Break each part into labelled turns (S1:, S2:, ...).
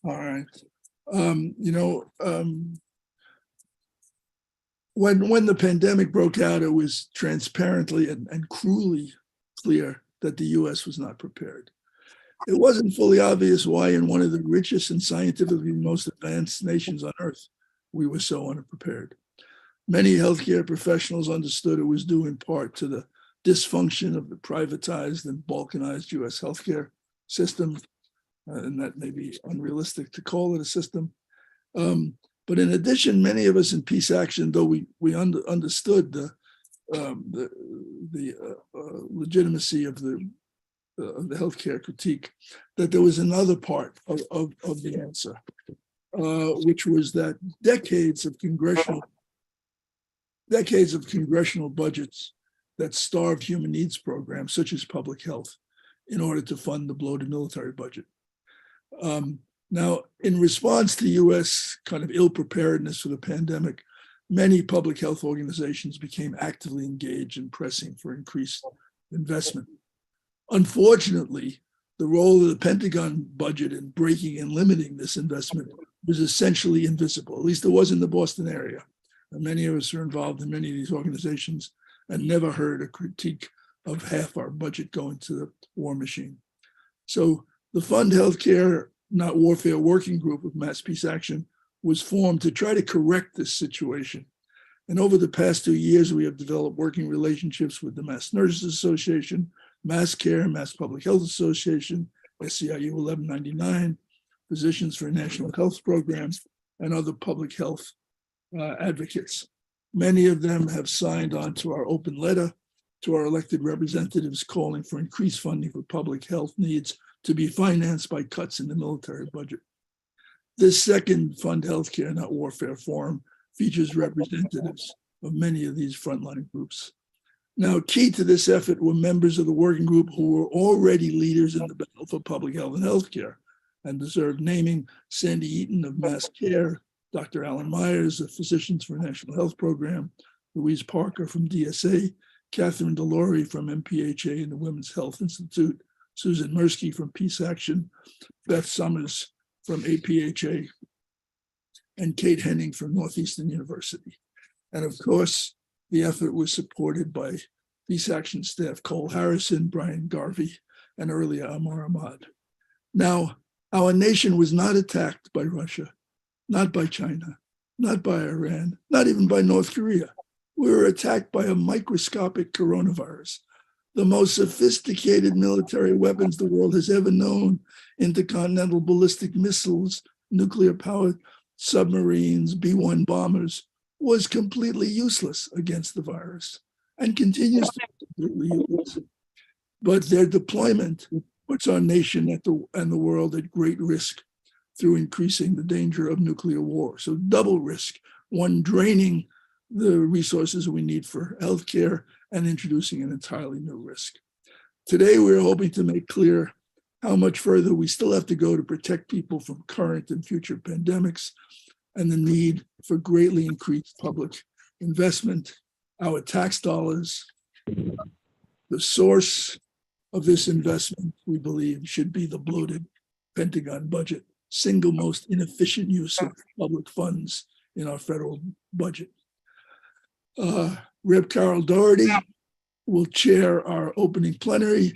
S1: All right. You know, when the pandemic broke out, it was transparently and cruelly clear that the U.S. was not prepared. It wasn't fully obvious why, in one of the richest and scientifically most advanced nations on earth, we were so unprepared. Many healthcare professionals understood it was due in part to the dysfunction of the privatized and balkanized U.S. healthcare system, and that may be unrealistic to call it a system. But in addition, many of us in peace action, though we understood the legitimacy of the healthcare critique, that there was another part of the answer, which was that decades of congressional budgets that starved human needs programs such as public health in order to fund the bloated military budget. Now, in response to U.S. kind of ill preparedness for the pandemic, many public health organizations became actively engaged in pressing for increased investment. Unfortunately, the role of the Pentagon budget in breaking and limiting this investment was essentially invisible. At least it was in the Boston area. And many of us are involved in many of these organizations and never heard a critique of half our budget going to the war machine. So the Fund Healthcare, Not Warfare Working Group of Mass Peace Action was formed to try to correct this situation. And over the past 2 years, we have developed working relationships with the Mass Nurses Association, Mass Care, Mass Public Health Association, SCIU 1199, Physicians for National Health Programs, and other public health advocates. Many of them have signed on to our open letter to our elected representatives calling for increased funding for public health needs to be financed by cuts in the military budget. This second Fund Healthcare, Not Warfare forum features representatives of many of these frontline groups. Now, key to this effort were members of the working group who were already leaders in the battle for public health and healthcare and deserve naming: Sandy Eaton of Mass Care, Dr. Alan Myers of Physicians for National Health Program, Louise Parker from DSA, Catherine Delory from MPHA and the Women's Health Institute, Susan Mirsky from Peace Action, Beth Summers from APHA, and Kate Henning from Northeastern University. And of course, the effort was supported by Peace Action staff Cole Harrison, Brian Garvey, and earlier Amar Ahmad. Now, our nation was not attacked by Russia, not by China, not by Iran, not even by North Korea. We were attacked by a microscopic coronavirus, the most sophisticated military weapons the world has ever known: intercontinental ballistic missiles, nuclear-powered submarines, B-1 bombers, was completely useless against the virus and continues to be completely useless. But their deployment puts our nation and the world at great risk through increasing the danger of nuclear war. So double risk: one, draining the resources we need for healthcare, and introducing an entirely new risk. Today, we're hoping to make clear how much further we still have to go to protect people from current and future pandemics, and the need for greatly increased public investment, our tax dollars. The source of this investment, we believe, should be the bloated Pentagon budget, single most inefficient use of public funds in our federal budget. Rep. Carol Doherty will chair our opening plenary.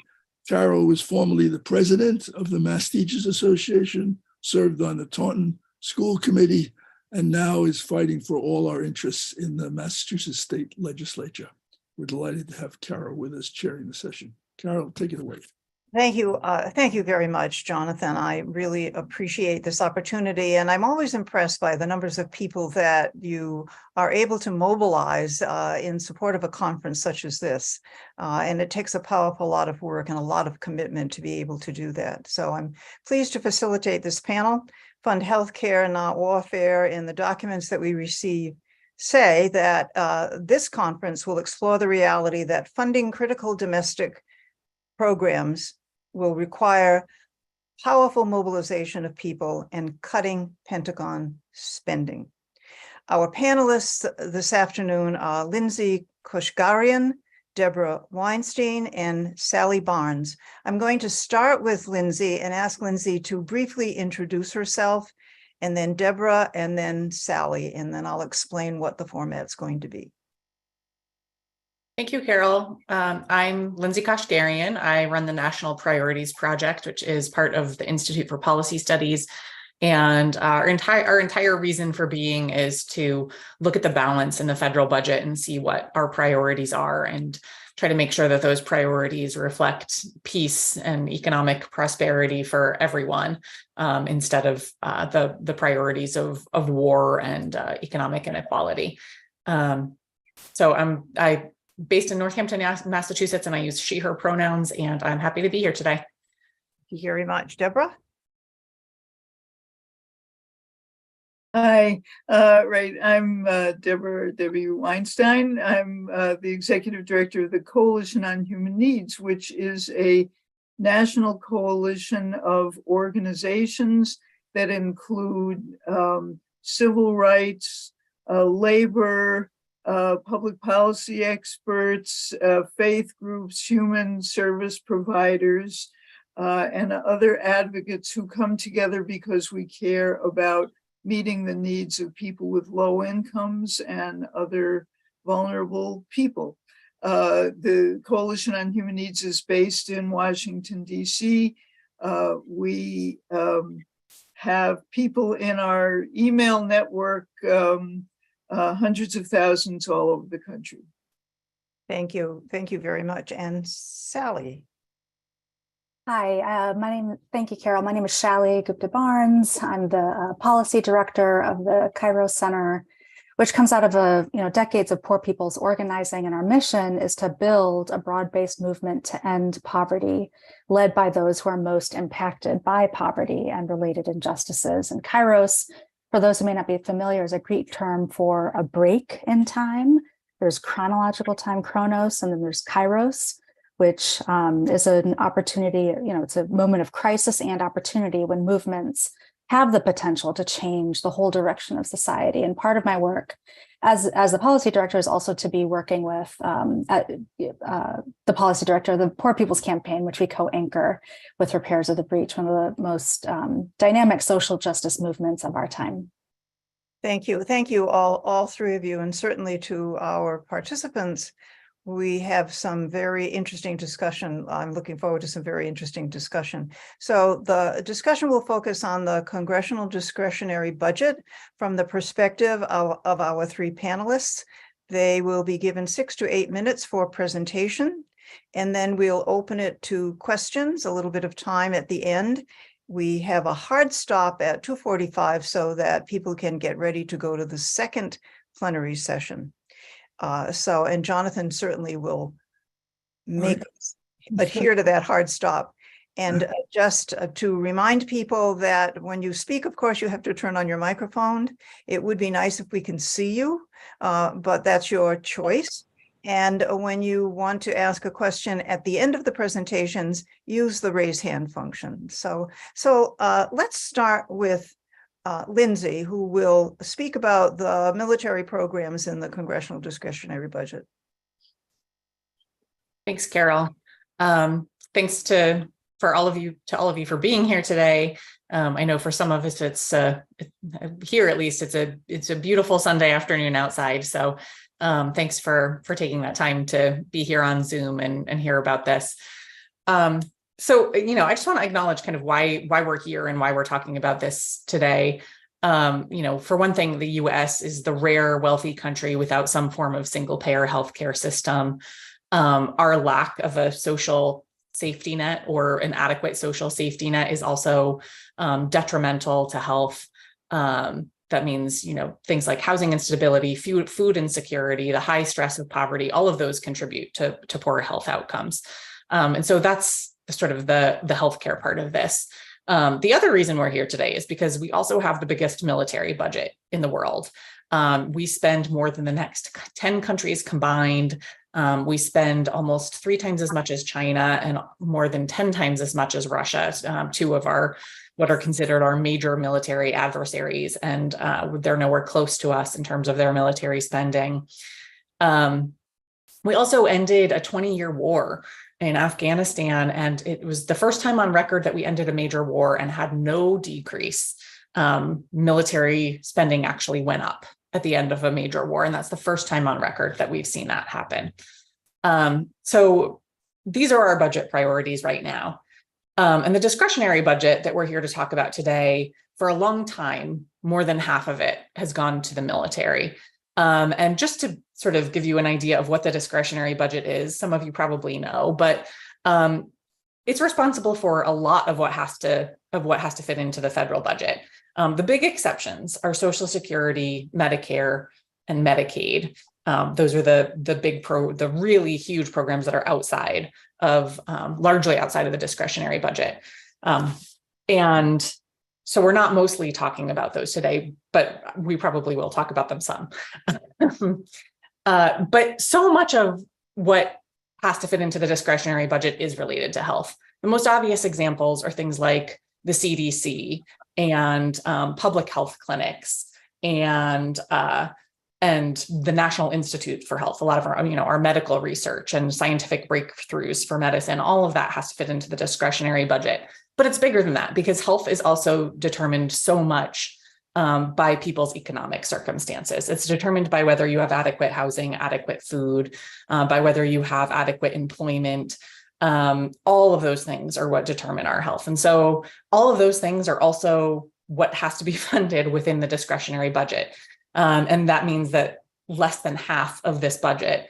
S1: Carol was formerly the president of the Mass Teachers Association, served on the Taunton School Committee, and now is fighting for all our interests in the Massachusetts State Legislature. We're delighted to have Carol with us chairing the session. Carol, take it away.
S2: Thank you. Thank you very much, Jonathan. I really appreciate this opportunity, and I'm always impressed by the numbers of people that you are able to mobilize in support of a conference such as this. And it takes a powerful lot of work and a lot of commitment to be able to do that. So I'm pleased to facilitate this panel. Fund Healthcare, Not Warfare, in the documents that we receive say that this conference will explore the reality that funding critical domestic programs will require powerful mobilization of people and cutting Pentagon spending. Our panelists this afternoon are Lindsay Koshgarian, Deborah Weinstein, and Sally Barnes. I'm going to start with Lindsay and ask Lindsay to briefly introduce herself, and then Deborah, and then Sally, and then I'll explain what the format's going to be.
S3: Thank you, Carol. I'm Lindsay Koshgarian. I run the National Priorities Project, which is part of the Institute for Policy Studies. And our entire reason for being is to look at the balance in the federal budget and see what our priorities are and try to make sure that those priorities reflect peace and economic prosperity for everyone, instead of the priorities of war and economic inequality. So I'm based in Northampton, Massachusetts, and I use she, her pronouns, and I'm happy to be here today.
S2: Thank you very much. Deborah?
S4: Hi, right. I'm Deborah W. Weinstein. I'm the executive director of the Coalition on Human Needs, which is a national coalition of organizations that include civil rights, labor, public policy experts, faith groups, human service providers, and other advocates who come together because we care about meeting the needs of people with low incomes and other vulnerable people. The Coalition on Human Needs is based in Washington, D.C. We have people in our email network, hundreds of thousands all over the country.
S2: Thank you. Thank you very much. And Sally?
S5: Hi, thank you, Carol. My name is Sally Gupta-Barnes. I'm the policy director of the Kairos Center, which comes out of decades of poor people's organizing. And our mission is to build a broad-based movement to end poverty, led by those who are most impacted by poverty and related injustices. And Kairos, for those who may not be familiar, is a Greek term for a break in time. There's chronological time, chronos, and then there's kairos, which is an opportunity, it's a moment of crisis and opportunity when movements have the potential to change the whole direction of society. And part of my work as the policy director is also to be working with the policy director of the Poor People's Campaign, which we co-anchor with Repairs of the Breach, one of the most dynamic social justice movements of our time.
S2: Thank you. Thank you, all three of you, and certainly to our participants. We have some very interesting discussion. I'm looking forward to some very interesting discussion. So the discussion will focus on the Congressional discretionary budget from the perspective of our three panelists. They will be given 6 to 8 minutes for presentation, and then we'll open it to questions, a little bit of time at the end. We have a hard stop at 2:45 so that people can get ready to go to the second plenary session. And Jonathan certainly will make us adhere to that hard stop. And just to remind people that when you speak, of course, you have to turn on your microphone. It would be nice if we can see you, but that's your choice. And when you want to ask a question at the end of the presentations, use the raise hand function. So let's start with Lindsay, who will speak about the military programs in the Congressional discretionary budget.
S3: Thanks, Carol. Thanks for all of you for being here today. I know for some of us, it's here at least, it's a beautiful Sunday afternoon outside. So thanks for taking that time to be here on Zoom and hear about this. So, I just want to acknowledge kind of why we're here and why we're talking about this today. For one thing, the US is the rare wealthy country without some form of single payer healthcare system. Our lack of a social safety net or an adequate social safety net is also detrimental to health. That means, things like housing instability, food insecurity, the high stress of poverty, all of those contribute to poor health outcomes. And so that's sort of the healthcare part of this. The other reason we're here today is because we also have the biggest military budget in the world. We spend more than the next 10 countries combined. We spend almost 3 times as much as China and more than 10 times as much as Russia, two of what are considered our major military adversaries. And they're nowhere close to us in terms of their military spending. We also ended a 20-year war in Afghanistan, and it was the first time on record that we ended a major war and had no decrease. Military spending actually went up at the end of a major war, and that's the first time on record that we've seen that happen. So these are our budget priorities right now. And the discretionary budget that we're here to talk about today, for a long time, more than half of it has gone to the military. And just to sort of give you an idea of what the discretionary budget is, some of you probably know, but it's responsible for a lot of what has to fit into the federal budget. The big exceptions are Social Security, Medicare, and Medicaid. Those are the really huge programs that are outside of, largely outside of the discretionary budget. And so we're not mostly talking about those today, but we probably will talk about them some. But so much of what has to fit into the discretionary budget is related to health. The most obvious examples are things like the CDC and public health clinics and the National Institute for Health. A lot of our medical research and scientific breakthroughs for medicine, all of that has to fit into the discretionary budget. But it's bigger than that, because health is also determined so much by people's economic circumstances. It's determined by whether you have adequate housing, adequate food, by whether you have adequate employment. All of those things are what determine our health. And so all of those things are also what has to be funded within the discretionary budget. And that means that less than half of this budget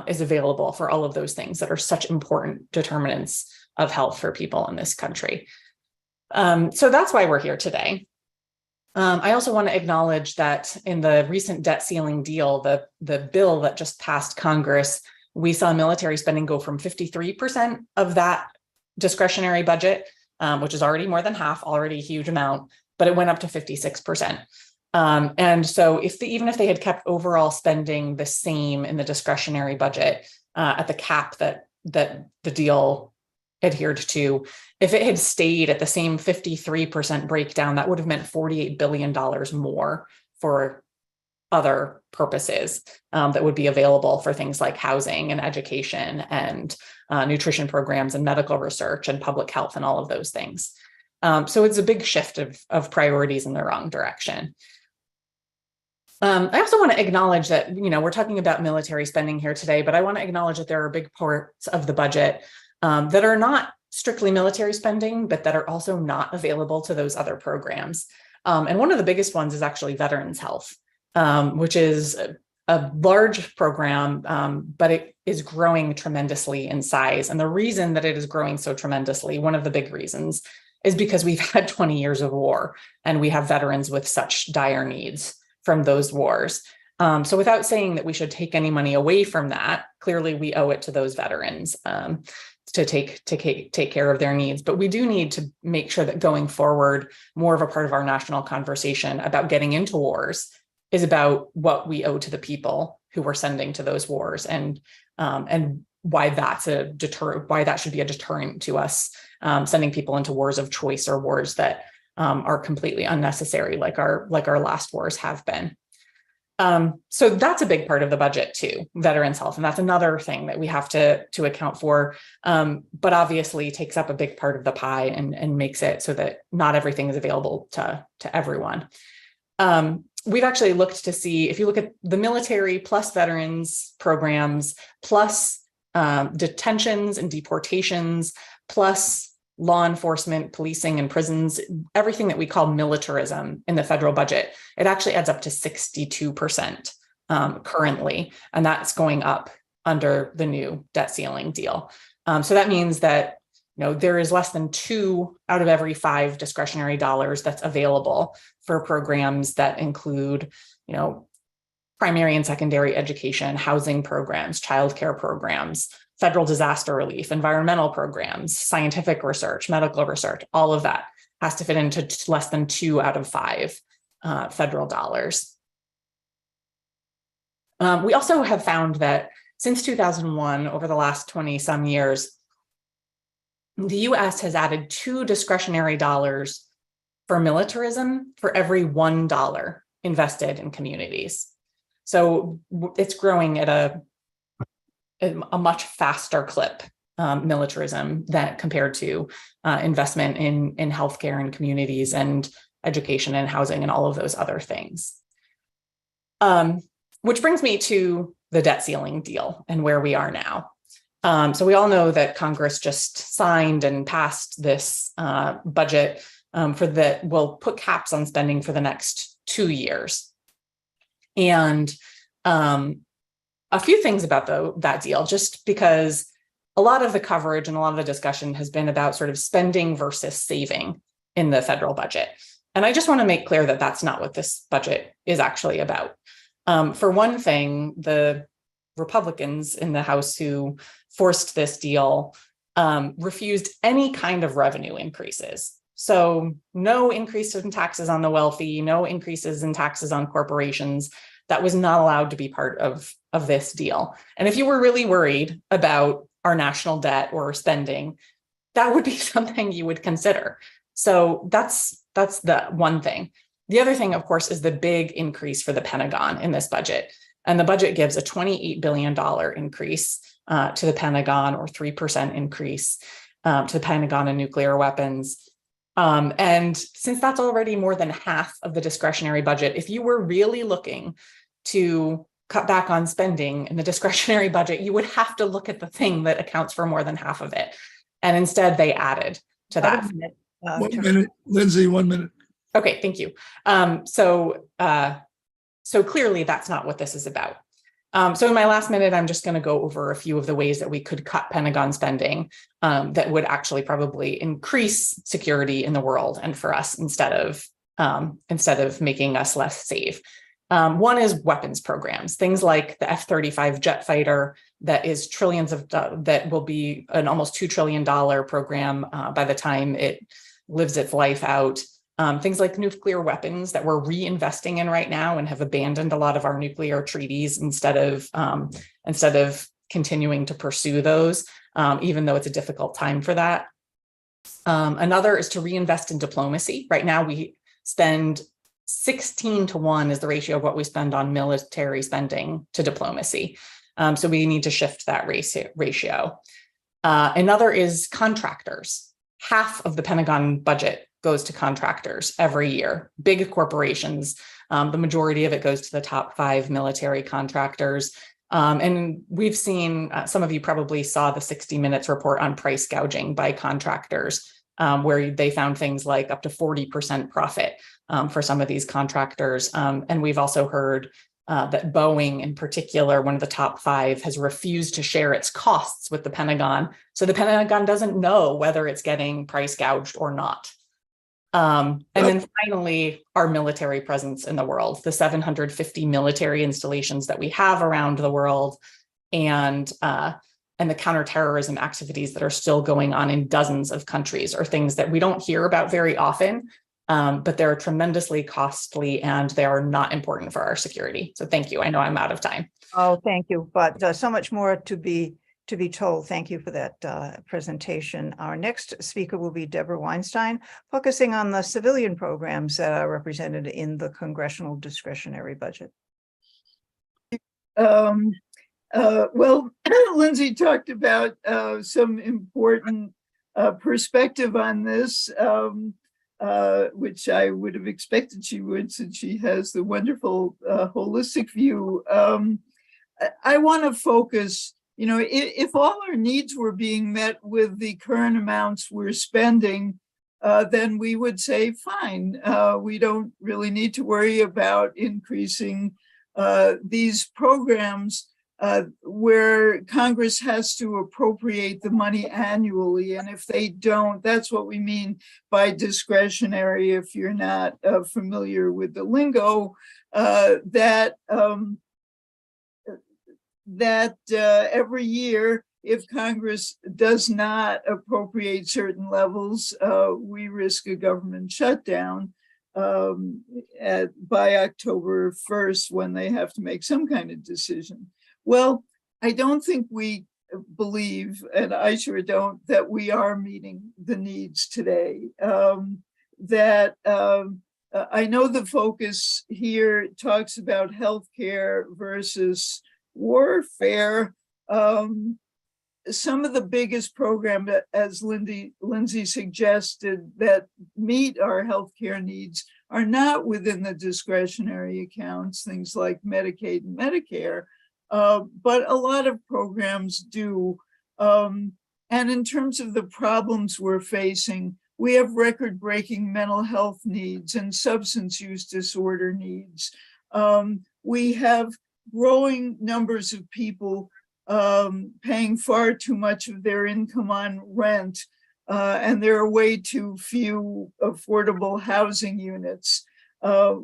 S3: is available for all of those things that are such important determinants of health for people in this country. So that's why we're here today. I also want to acknowledge that in the recent debt ceiling deal, the bill that just passed Congress, we saw military spending go from 53% of that discretionary budget, which is already more than half, already a huge amount, but it went up to 56%. And so even if they had kept overall spending the same in the discretionary budget at the cap that the deal adhered to, if it had stayed at the same 53% breakdown, that would have meant $48 billion more for other purposes that would be available for things like housing and education and nutrition programs and medical research and public health and all of those things. So it's a big shift of priorities in the wrong direction. I also want to acknowledge that, we're talking about military spending here today, but I want to acknowledge that there are big parts of the budget that are not strictly military spending, but that are also not available to those other programs. And one of the biggest ones is actually veterans health, which is a large program, but it is growing tremendously in size. And the reason that it is growing so tremendously, one of the big reasons, is because we've had 20 years of war and we have veterans with such dire needs from those wars. So without saying that we should take any money away from that, clearly we owe it to those veterans to take care of their needs. But we do need to make sure that going forward, more of a part of our national conversation about getting into wars is about what we owe to the people who we're sending to those wars, and why that's why that should be a deterrent to us sending people into wars of choice or wars that are completely unnecessary, like our last wars have been. So that's a big part of the budget too, veterans health. And that's another thing that we have to account for, but obviously takes up a big part of the pie and makes it so that not everything is available to everyone. We've actually looked to see, if you look at the military plus veterans programs, plus detentions and deportations, plus law enforcement, policing, and prisons, everything that we call militarism in the federal budget, it actually adds up to 62% currently, and that's going up under the new debt ceiling deal. So that means that there is less than 2 out of every 5 discretionary dollars that's available for programs that include, primary and secondary education, housing programs, childcare programs, federal disaster relief, environmental programs, scientific research, medical research. All of that has to fit into less than 2 out of 5 federal dollars. We also have found that since 2001, over the last 20 some years, the US has added 2 discretionary dollars for militarism for every $1 invested in communities. So it's growing at a a much faster clip militarism that compared to investment in healthcare and communities and education and housing and all of those other things. Which brings me to the debt ceiling deal and where we are now. So we all know that Congress just signed and passed this budget that will put caps on spending for the next 2 years. And a few things about that deal, just because a lot of the coverage and a lot of the discussion has been about sort of spending versus saving in the federal budget. And I just want to make clear that that's not what this budget is actually about. For one thing, the Republicans in the House who forced this deal refused any kind of revenue increases. So no increase in taxes on the wealthy, no increases in taxes on corporations. That was not allowed to be part of this deal. And if you were really worried about our national debt or spending, that would be something you would consider. So that's the one thing. The other thing, of course, is the big increase for the Pentagon in this budget. And the budget gives a $28 billion increase to the Pentagon, or 3% increase to the Pentagon and nuclear weapons. And since that's already more than half of the discretionary budget, if you were really looking to cut back on spending in the discretionary budget, you would have to look at the thing that accounts for more than half of it. And instead they added to that.
S1: 1 minute, Lindsay, 1 minute.
S3: Okay, thank you. So clearly that's not what this is about. So in my last minute, I'm just going to go over a few of the ways that we could cut Pentagon spending that would actually probably increase security in the world and for us instead of making us less safe. One is weapons programs, things like the F-35 jet fighter that is that will be an almost $2 trillion program by the time it lives its life out. Things like nuclear weapons that we're reinvesting in right now and have abandoned a lot of our nuclear treaties instead of continuing to pursue those, even though it's a difficult time for that. Another is to reinvest in diplomacy. Right now, we spend 16-to-1 is the ratio of what we spend on military spending to diplomacy. So we need to shift that ratio. Another is contractors. Half of the Pentagon budget goes to contractors every year, big corporations. The majority of it goes to the top 5 military contractors. And we've seen, some of you probably saw the 60 Minutes report on price gouging by contractors, where they found things like up to 40% profit for some of these contractors. And we've also heard that Boeing in particular, one of the top 5, has refused to share its costs with the Pentagon. So the Pentagon doesn't know whether it's getting price gouged or not. And then finally, our military presence in the world, the 750 military installations that we have around the world, and the counterterrorism activities that are still going on in dozens of countries are things that we don't hear about very often, but they're tremendously costly and they are not important for our security. So thank you. I know I'm out of time.
S2: Oh, thank you. But so much more to be told. Thank you for that presentation. Our next speaker will be Deborah Weinstein, focusing on the civilian programs that are represented in the Congressional discretionary budget.
S4: Well, Lindsay talked about some important perspective on this, which I would have expected she would, since she has the wonderful holistic view. I want to focus, if all our needs were being met with the current amounts we're spending, then we would say, fine, we don't really need to worry about increasing these programs where Congress has to appropriate the money annually. And if they don't, that's what we mean by discretionary, if you're not familiar with the lingo, that every year, if Congress does not appropriate certain levels, we risk a government shutdown by October 1st, when they have to make some kind of decision. Well, I don't think we believe, and I sure don't, that we are meeting the needs today. I know the focus here talks about healthcare versus warfare, some of the biggest programs, as Lindsay suggested, that meet our healthcare needs are not within the discretionary accounts, things like Medicaid and Medicare, but a lot of programs do. And in terms of the problems we're facing, we have record-breaking mental health needs and substance use disorder needs. We have growing numbers of people paying far too much of their income on rent, and there are way too few affordable housing units.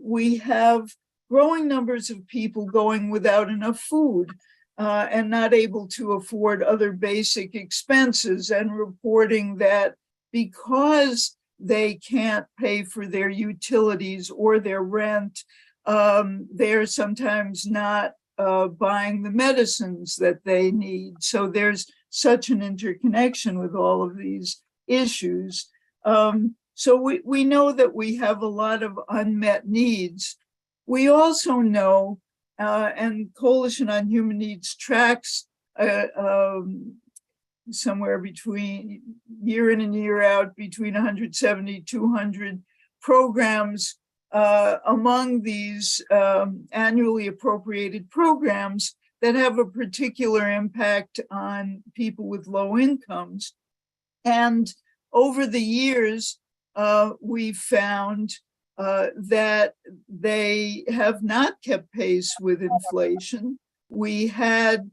S4: We have growing numbers of people going without enough food and not able to afford other basic expenses, and reporting that because they can't pay for their utilities or their rent, they're sometimes not buying the medicines that they need. So there's such an interconnection with all of these issues. So we know that we have a lot of unmet needs. We also know, and Coalition on Human Needs tracks somewhere between year in and year out, between 170, 200 programs among these annually appropriated programs that have a particular impact on people with low incomes. And over the years, we found that they have not kept pace with inflation. We had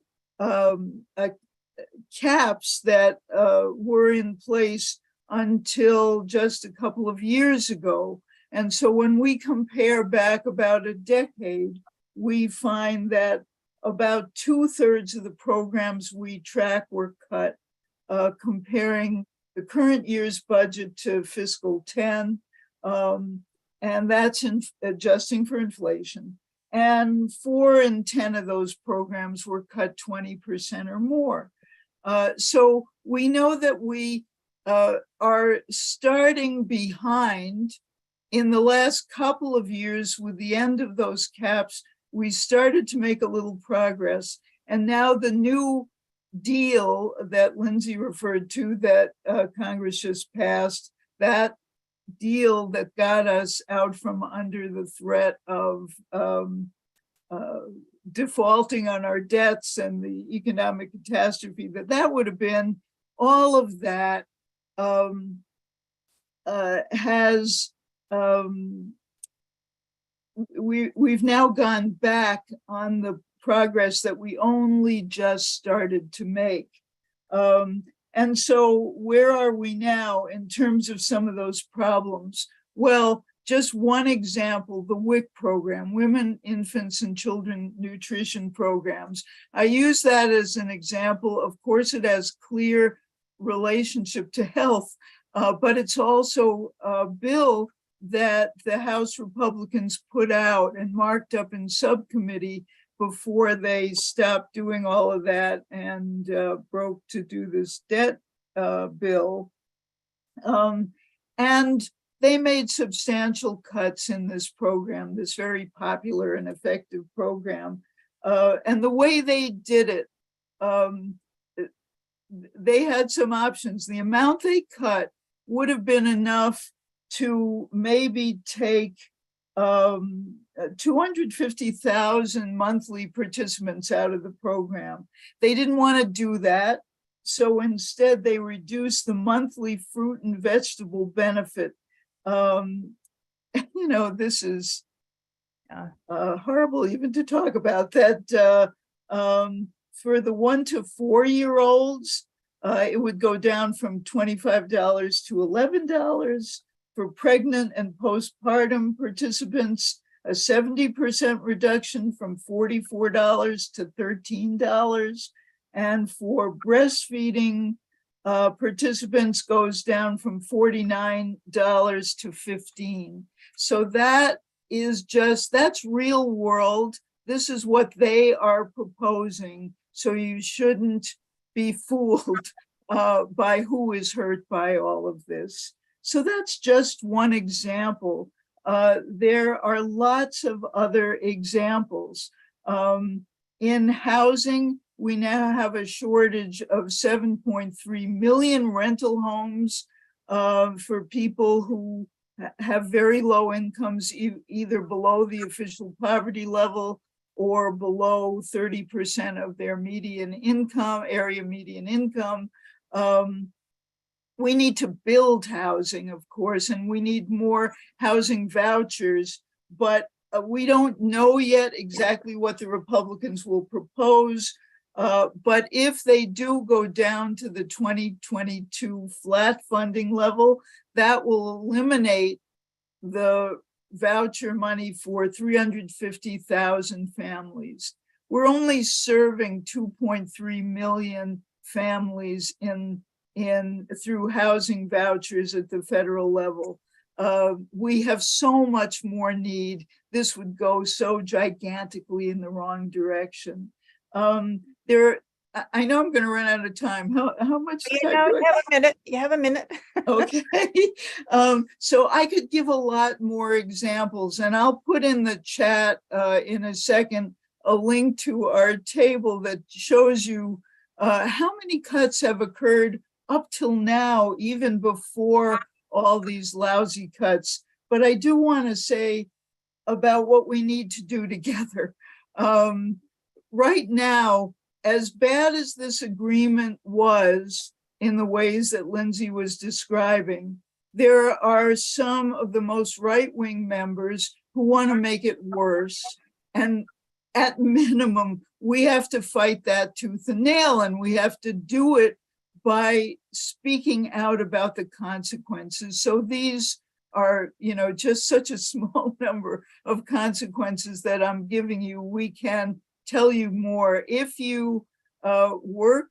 S4: caps that were in place until just a couple of years ago. And so when we compare back about a decade, we find that about 2/3 of the programs we track were cut, comparing the current year's budget to fiscal 10, and that's adjusting for inflation. And 4 in 10 of those programs were cut 20% or more. So we know that we are starting behind. In the last couple of years, with the end of those caps, we started to make a little progress. And now the new deal that Lindsay referred to that Congress just passed, that deal that got us out from under the threat of defaulting on our debts and the economic catastrophe, that would have been, all of that has we've now gone back on the progress that we only just started to make. And so where are we now in terms of some of those problems? Well, just one example, the WIC program, Women, Infants, and Children Nutrition Programs. I use that as an example. Of course, it has clear relationship to health, but it's also a bill that the House Republicans put out and marked up in subcommittee before they stopped doing all of that and broke to do this debt bill. And they made substantial cuts in this program, this very popular and effective program. And the way they did it, they had some options. The amount they cut would have been enough to maybe take 250,000 monthly participants out of the program. They didn't want to do that. So instead, they reduced the monthly fruit and vegetable benefit. You know, this is horrible even to talk about that. For the 1 to 4 year olds, it would go down from $25 to $11. For pregnant and postpartum participants, a 70% reduction from $44 to $13. And for breastfeeding participants goes down from $49 to $15. So that is that's real world. This is what they are proposing. So you shouldn't be fooled by who is hurt by all of this. So that's just one example. There are lots of other examples. In housing, we now have a shortage of 7.3 million rental homes for people who have very low incomes, either below the official poverty level or below 30% of their median income, area median income. We need to build housing, of course, and we need more housing vouchers, but we don't know yet exactly what the Republicans will propose. But if they do go down to the 2022 flat funding level, that will eliminate the voucher money for 350,000 families. We're only serving 2.3 million families through housing vouchers at the federal level. We have so much more need. This would go so gigantically in the wrong direction. I know I'm going to run out of time. How much time?
S2: You have a minute. You have a minute.
S4: Okay. So I could give a lot more examples, and I'll put in the chat in a second a link to our table that shows you how many cuts have occurred up till now, even before all these lousy cuts. But I do want to say about what we need to do together. Right now, as bad as this agreement was in the ways that Lindsay was describing, there are some of the most right-wing members who want to make it worse. And at minimum, we have to fight that tooth and nail, and we have to do it by speaking out about the consequences. So these are, just such a small number of consequences that I'm giving you. We can tell you more. If you work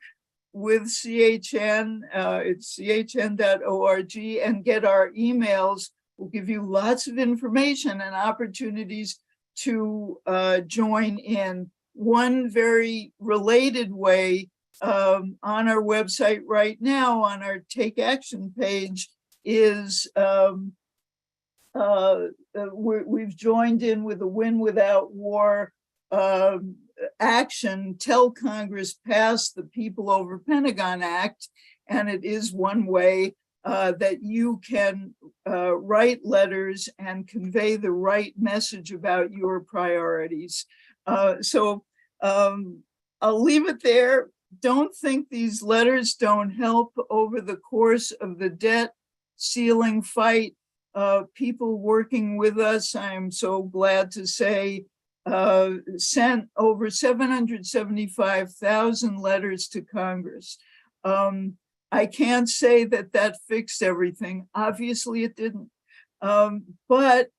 S4: with CHN, it's chn.org, and get our emails, we'll give you lots of information and opportunities to join in. One very related way, on our website right now, on our Take Action page, is we've joined in with the Win Without War action. Tell Congress pass the People Over Pentagon Act, and it is one way that you can write letters and convey the right message about your priorities. So I'll leave it there. Don't think these letters don't help. Over the course of the debt ceiling fight, people working with us, I am so glad to say, sent over 775,000 letters to Congress. I can't say that fixed everything. Obviously it didn't. But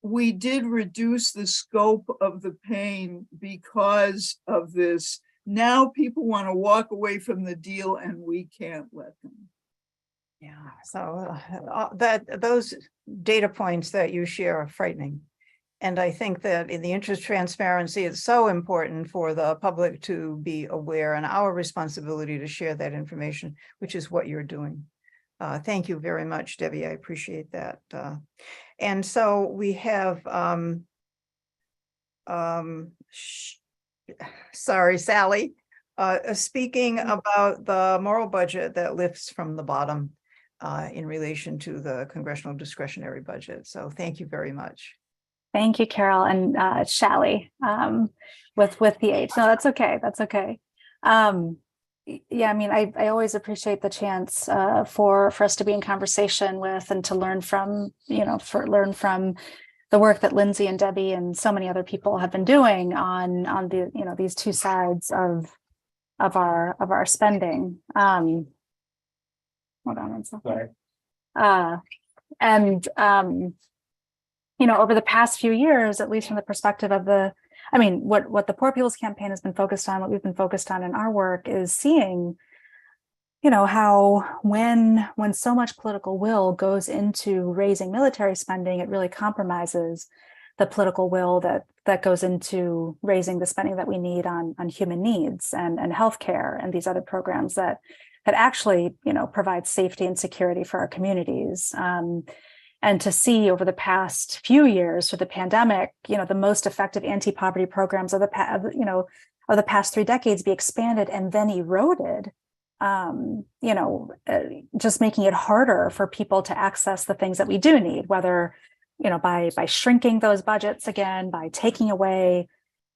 S4: we did reduce the scope of the pain because of this. Now people want to walk away from the deal, and we can't let them.
S2: Yeah, so those data points that you share are frightening. And I think that in the interest of transparency, it's so important for the public to be aware, and our responsibility to share that information, which is what you're doing. Thank you very much, Debbie. I appreciate that. And so we have, sorry, Sally, speaking about the moral budget that lifts from the bottom in relation to the congressional discretionary budget. So thank you very much.
S5: Thank you, Carol, and Shally with the H. No, that's okay. That's okay. Yeah, I mean, I always appreciate the chance for us to be in conversation with and to learn from, learn from the work that Lindsay and Debbie and so many other people have been doing on the, these two sides of our spending. Hold on one second. Over the past few years, at least from the perspective of what the Poor People's Campaign has been focused on, what we've been focused on in our work is seeing, how when so much political will goes into raising military spending, it really compromises the political will that goes into raising the spending that we need on human needs and healthcare and these other programs that actually, provide safety and security for our communities. And to see over the past few years through the pandemic, the most effective anti-poverty programs of of the past 3 decades be expanded and then eroded, just making it harder for people to access the things that we do need, whether, by shrinking those budgets again, by taking away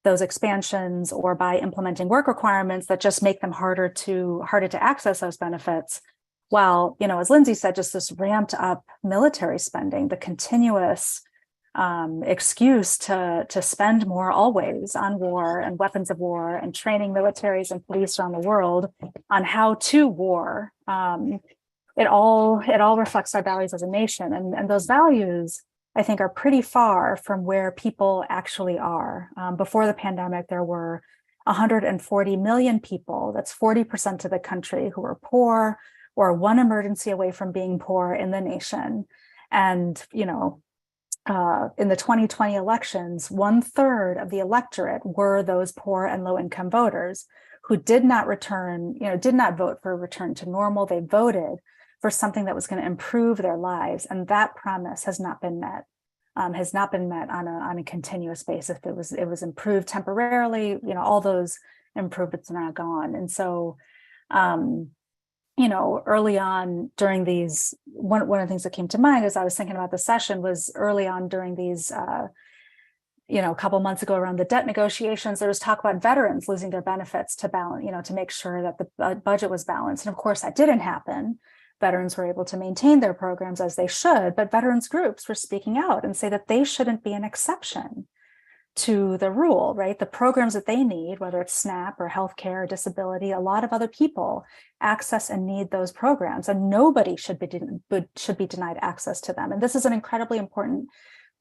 S5: those expansions, or by implementing work requirements that just make them harder to access those benefits. While, as Lindsay said, just this ramped up military spending, the continuous excuse to spend more always on war and weapons of war and training militaries and police around the world on how to war. It all reflects our values as a nation, and those values, I think, are pretty far from where people actually are. Before the pandemic, there were 140 million people, that's 40% of the country, who were poor or one emergency away from being poor in the nation. And, in the 2020 elections, 1/3 of the electorate were those poor and low-income voters who did not vote for a return to normal. They voted for something that was going to improve their lives. And that promise has not been met. On a continuous basis. It was improved temporarily, all those improvements are now gone. And so, early on during these, one of the things that came to mind as I was thinking about the session was early on during these, a couple months ago around the debt negotiations, there was talk about veterans losing their benefits to balance, to make sure that the budget was balanced. And of course, that didn't happen. Veterans were able to maintain their programs as they should, but veterans groups were speaking out and say that they shouldn't be an exception to the rule, right? The programs that they need, whether it's SNAP or healthcare or disability, a lot of other people access and need those programs, and nobody should be denied access to them. And this is an incredibly important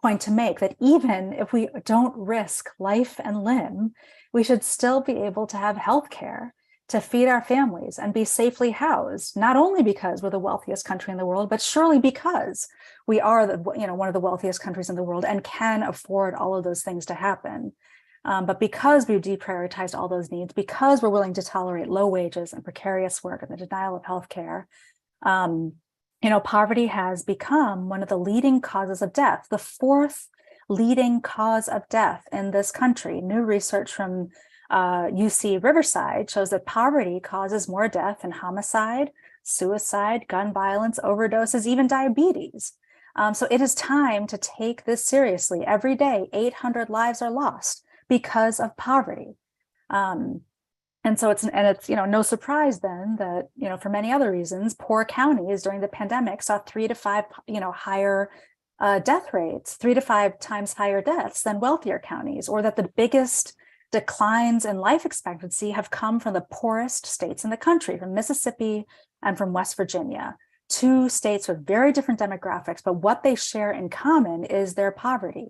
S5: point to make, that even if we don't risk life and limb, we should still be able to have healthcare to feed our families and be safely housed, not only because we're the wealthiest country in the world, but surely because we are one of the wealthiest countries in the world and can afford all of those things to happen. But because we've deprioritized all those needs, because we're willing to tolerate low wages and precarious work and the denial of healthcare, poverty has become one of the leading causes of death, the 4th leading cause of death in this country. New research from UC Riverside shows that poverty causes more death than homicide, suicide, gun violence, overdoses, even diabetes. So it is time to take this seriously. Every day, 800 lives are lost because of poverty. And so it's no surprise then that, for many other reasons, poor counties during the pandemic saw 3 to 5, higher death rates, 3 to 5 times higher deaths than wealthier counties, or that the biggest declines in life expectancy have come from the poorest states in the country, from Mississippi and from West Virginia, 2 states with very different demographics, but what they share in common is their poverty.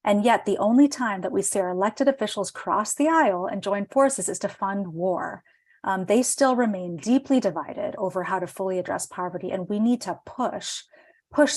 S5: And yet the only time that we see our elected officials cross the aisle and join forces is to fund war. They still remain deeply divided over how to fully address poverty, and we need to push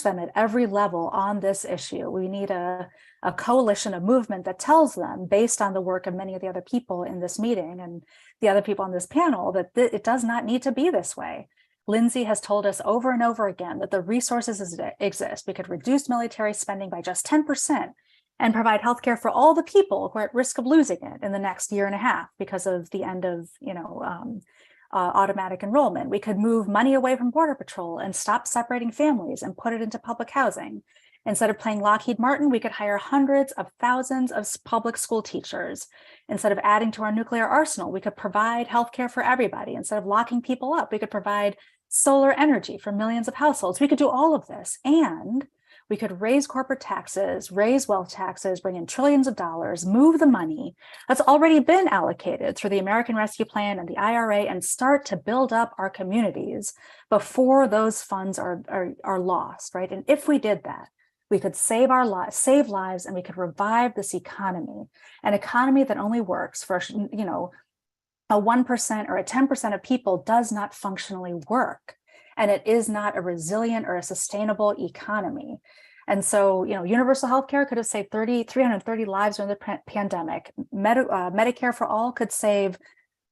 S5: them at every level on this issue. We need a coalition, a movement that tells them, based on the work of many of the other people in this meeting and the other people on this panel, that it does not need to be this way. Lindsay has told us over and over again that the resources exist. We could reduce military spending by just 10% and provide healthcare for all the people who are at risk of losing it in the next year and a half because of the end of, automatic enrollment. We could move money away from Border Patrol and stop separating families and put it into public housing. Instead of playing Lockheed Martin, we could hire hundreds of thousands of public school teachers. Instead of adding to our nuclear arsenal, we could provide healthcare for everybody. Instead of locking people up, we could provide solar energy for millions of households. We could do all of this, and we could raise corporate taxes, raise wealth taxes, bring in trillions of dollars, move the money that's already been allocated through the American Rescue Plan and the IRA, and start to build up our communities before those funds are lost, right? And if we did that, we could save lives, and we could revive this economy, an economy that only works for, a 1% or a 10% of people does not functionally work. And it is not a resilient or a sustainable economy. And so, universal healthcare could have saved 330 lives during the pandemic. Medicare for all could save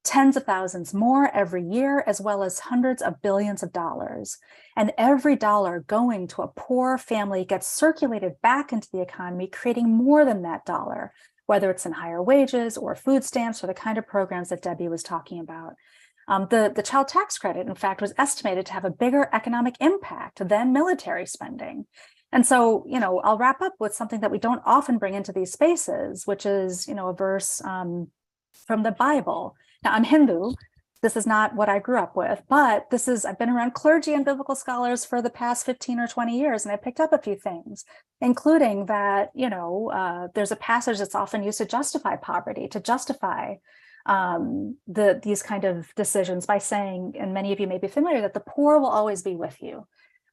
S5: tens of thousands more every year, as well as hundreds of billions of dollars. And every dollar going to a poor family gets circulated back into the economy, creating more than that dollar, whether it's in higher wages or food stamps or the kind of programs that Debbie was talking about. The child tax credit, in fact, was estimated to have a bigger economic impact than military spending. And so, I'll wrap up with something that we don't often bring into these spaces, which is, a verse from the Bible. Now, I'm Hindu. This is not what I grew up with, but I've been around clergy and biblical scholars for the past 15 or 20 years, and I picked up a few things, including that, there's a passage that's often used to justify poverty, to justify these kind of decisions by saying, and many of you may be familiar, that the poor will always be with you.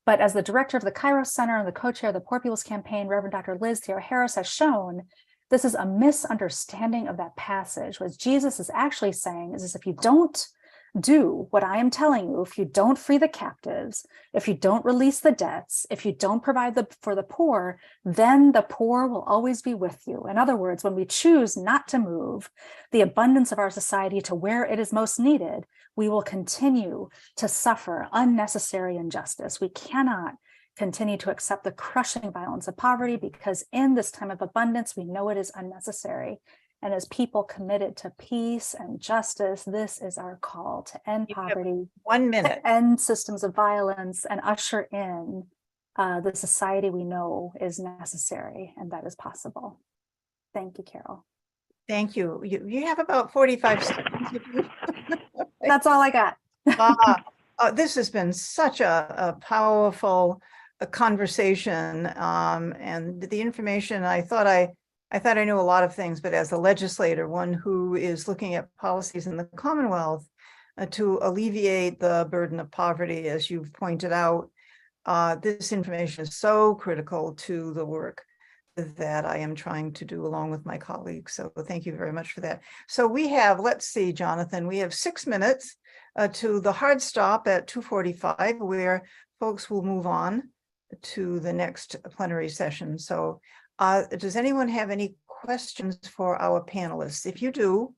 S5: But as the director of the Kairos Center and the co-chair of the Poor People's Campaign, Reverend Dr. Liz Theoharis has shown, this is a misunderstanding of that passage. What Jesus is actually saying is if you don't do what I am telling you, if you don't free the captives, if you don't release the debts, if you don't provide for the poor, then the poor will always be with you. In other words, when we choose not to move the abundance of our society to where it is most needed, we will continue to suffer unnecessary injustice. We cannot continue to accept the crushing violence of poverty, because in this time of abundance, we know it is unnecessary. And as people committed to peace and justice, this is our call to end poverty,
S2: 1 minute,
S5: to end systems of violence, and usher in the society we know is necessary and that is possible. Thank you, Carol.
S2: Thank you. You have about 45 seconds.
S5: That's all I got.
S2: This has been such a powerful conversation, and the information, I thought I knew a lot of things, but as a legislator, one who is looking at policies in the Commonwealth to alleviate the burden of poverty, as you've pointed out, this information is so critical to the work that I am trying to do along with my colleagues. So thank you very much for that. So we have, let's see, Jonathan, we have 6 minutes to the hard stop at 2:45, where folks will move on to the next plenary session. So does anyone have any questions for our panelists? If you do,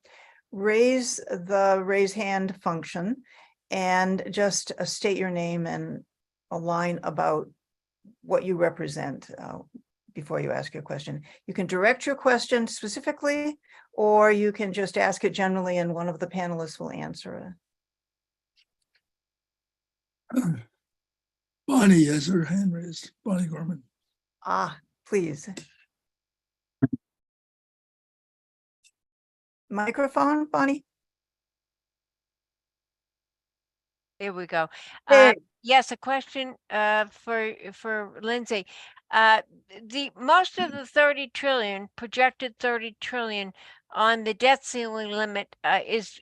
S2: raise the raise hand function and just state your name and a line about what you represent before you ask your question. You can direct your question specifically, or you can just ask it generally and one of the panelists will answer it.
S1: Bonnie has her hand raised. Bonnie Gorman.
S2: Please. Microphone, Bonnie.
S6: There we go.
S2: Hey.
S6: Yes, a question for Lindsay. The most of the 30 trillion, projected 30 trillion on the debt ceiling limit is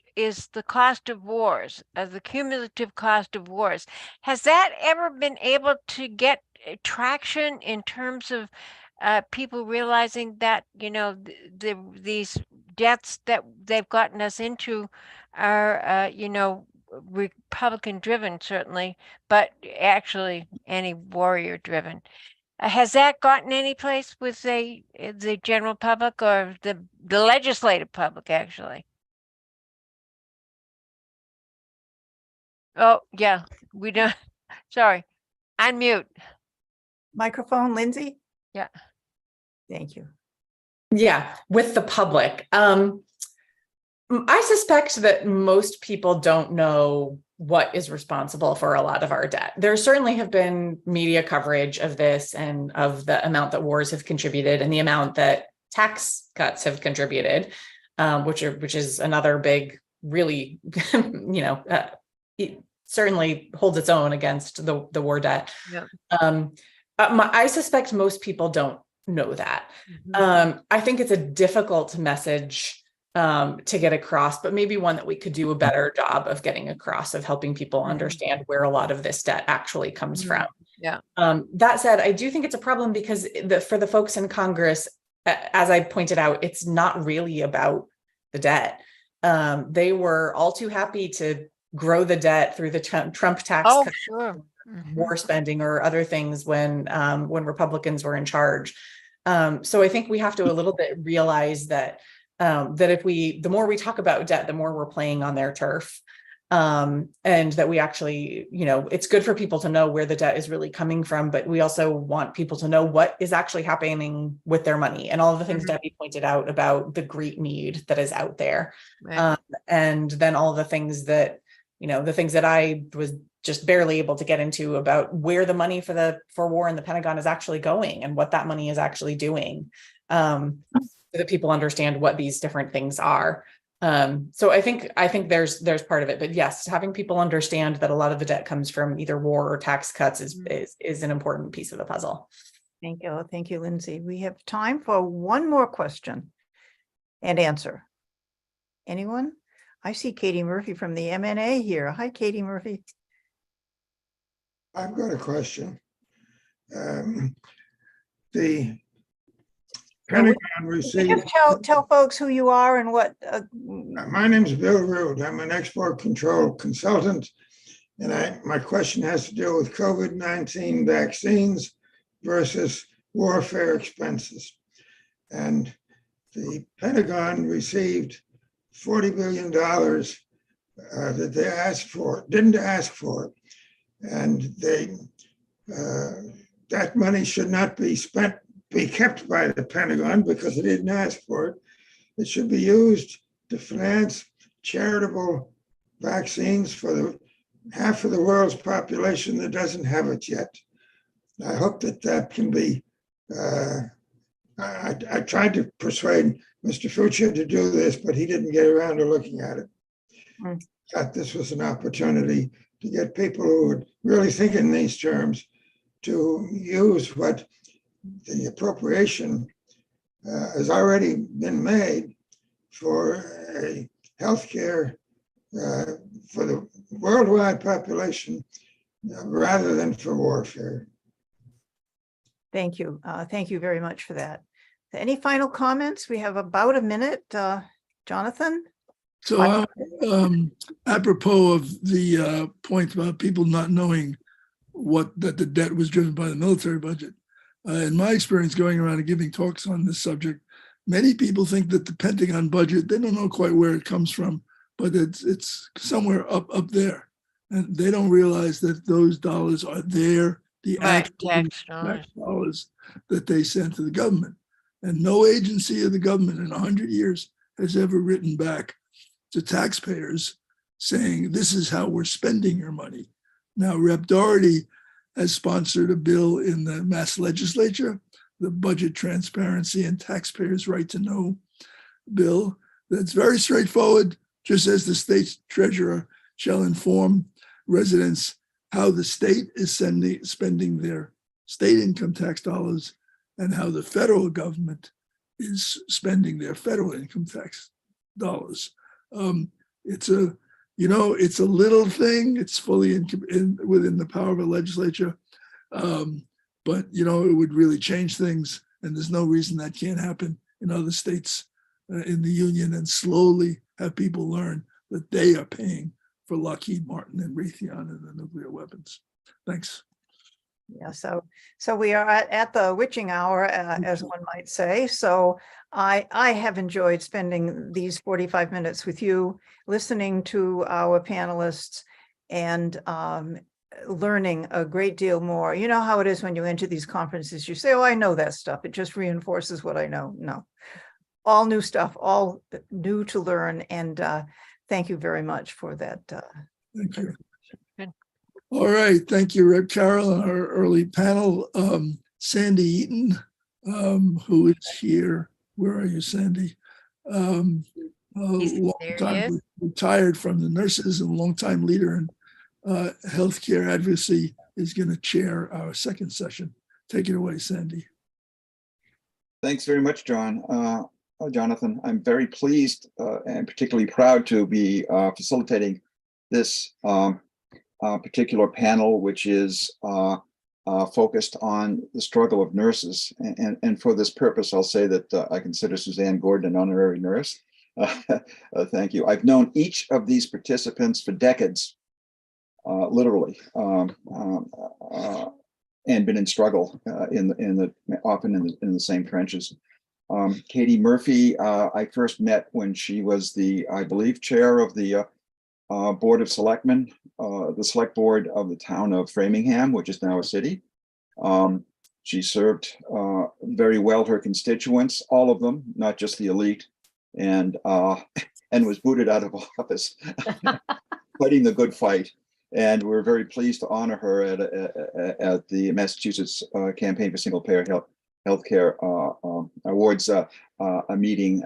S6: the cost of wars, the cumulative cost of wars. Has that ever been able to get traction in terms of people realizing that, these debts that they've gotten us into are, Republican driven, certainly, but actually anti-warrior driven. Has that gotten any place with the general public or the legislative public, actually? Oh, yeah, we don't. Sorry, unmute.
S2: Microphone, Lindsay?
S6: Yeah.
S2: Thank you.
S3: Yeah, with the public. I suspect that most people don't know what is responsible for a lot of our debt. There certainly have been media coverage of this and of the amount that wars have contributed and the amount that tax cuts have contributed, which is another big, really, it certainly holds its own against the war debt.
S6: Yeah.
S3: I suspect most people don't know that.
S6: Mm-hmm.
S3: I think it's a difficult message to get across, but maybe one that we could do a better job of getting across, of helping people understand where a lot of this debt actually comes from.
S6: Yeah.
S3: That said, I do think it's a problem because for the folks in Congress, as I pointed out, it's not really about the debt. They were all too happy to grow the debt through the Trump tax cut,
S6: Sure. Mm-hmm.
S3: war spending or other things when Republicans were in charge. So I think we have to a little bit realize that if the more we talk about debt, the more we're playing on their turf. and that we actually, it's good for people to know where the debt is really coming from, but we also want people to know what is actually happening with their money and all of the things Debbie pointed out about the great need that is out there.
S6: Right.
S3: And then all the things that, the things that I was just barely able to get into about where the money for war in the Pentagon is actually going and what that money is actually doing, so that people understand what these different things are. So I think there's part of it, but yes, having people understand that a lot of the debt comes from either war or tax cuts is an important piece of the puzzle.
S2: Thank you. Thank you, Lindsay. We have time for one more question and answer. Anyone? I see Katie Murphy from the MNA here. Hi, Katie Murphy.
S7: I've got a question. The Pentagon received.
S2: Tell folks who you are and what.
S7: My name is Bill Rood. I'm an export control consultant, and my question has to do with COVID-19 vaccines versus warfare expenses. And the Pentagon received $40 billion that they didn't ask for, and that money should not be kept by the Pentagon because they didn't ask for it. It should be used to finance charitable vaccines for the half of the world's population that doesn't have it yet. I hope that can be. I tried to persuade Mr. Fuccia to do this, but he didn't get around to looking at it. I thought this was an opportunity to get people who would really think in these terms to use what the appropriation has already been made for a healthcare for the worldwide population rather than for warfare.
S2: Thank you. Thank you very much for that. Any final comments? We have about a minute. Jonathan?
S1: So apropos of the point about people not knowing that the debt was driven by the military budget, in my experience going around and giving talks on this subject, many people think that the Pentagon budget, they don't know quite where it comes from, but it's somewhere up there. And they don't realize that those dollars are there, the actual tax dollars that they send to the government. And no agency of the government in 100 years has ever written back to taxpayers saying, this is how we're spending your money. Now, Rep. Doherty has sponsored a bill in the Mass Legislature, the Budget Transparency and Taxpayers' Right to Know bill, that's very straightforward, just as the state treasurer shall inform residents how the state is spending their state income tax dollars and how the federal government is spending their federal income tax dollars. It's a little thing. It's fully within the power of a legislature, but it would really change things. And there's no reason that can't happen in other states in the union, and slowly have people learn that they are paying for Lockheed Martin and Raytheon and the nuclear weapons. Thanks.
S2: Yeah, so we are at the witching hour, as one might say. So I have enjoyed spending these 45 minutes with you, listening to our panelists and learning a great deal more. You know how it is when you enter these conferences, you say, oh, I know that stuff. It just reinforces what I know. No, all new stuff, all new to learn. And thank you very much for that.
S1: Thank you. All right, thank you, Rep. Carroll, and our early panel. Sandy Eaton, who is here. Where are you, Sandy? Long time retired from the nurses and longtime leader in healthcare advocacy, is going to chair our second session. Take it away, Sandy.
S8: Thanks very much, Jonathan. I'm very pleased and particularly proud to be facilitating this particular panel, which is focused on the struggle of nurses. And for this purpose, I'll say that I consider Suzanne Gordon an honorary nurse. Thank you. I've known each of these participants for decades, literally, and been in struggle often in the same trenches. Katie Murphy, I first met when she was I believe, chair of the Board of Selectmen, the select board of the town of Framingham, which is now a city. She served very well her constituents, all of them, not just the elite, and was booted out of office, fighting the good fight. And we're very pleased to honor her at the Massachusetts Campaign for Single Payer Healthcare Awards a meeting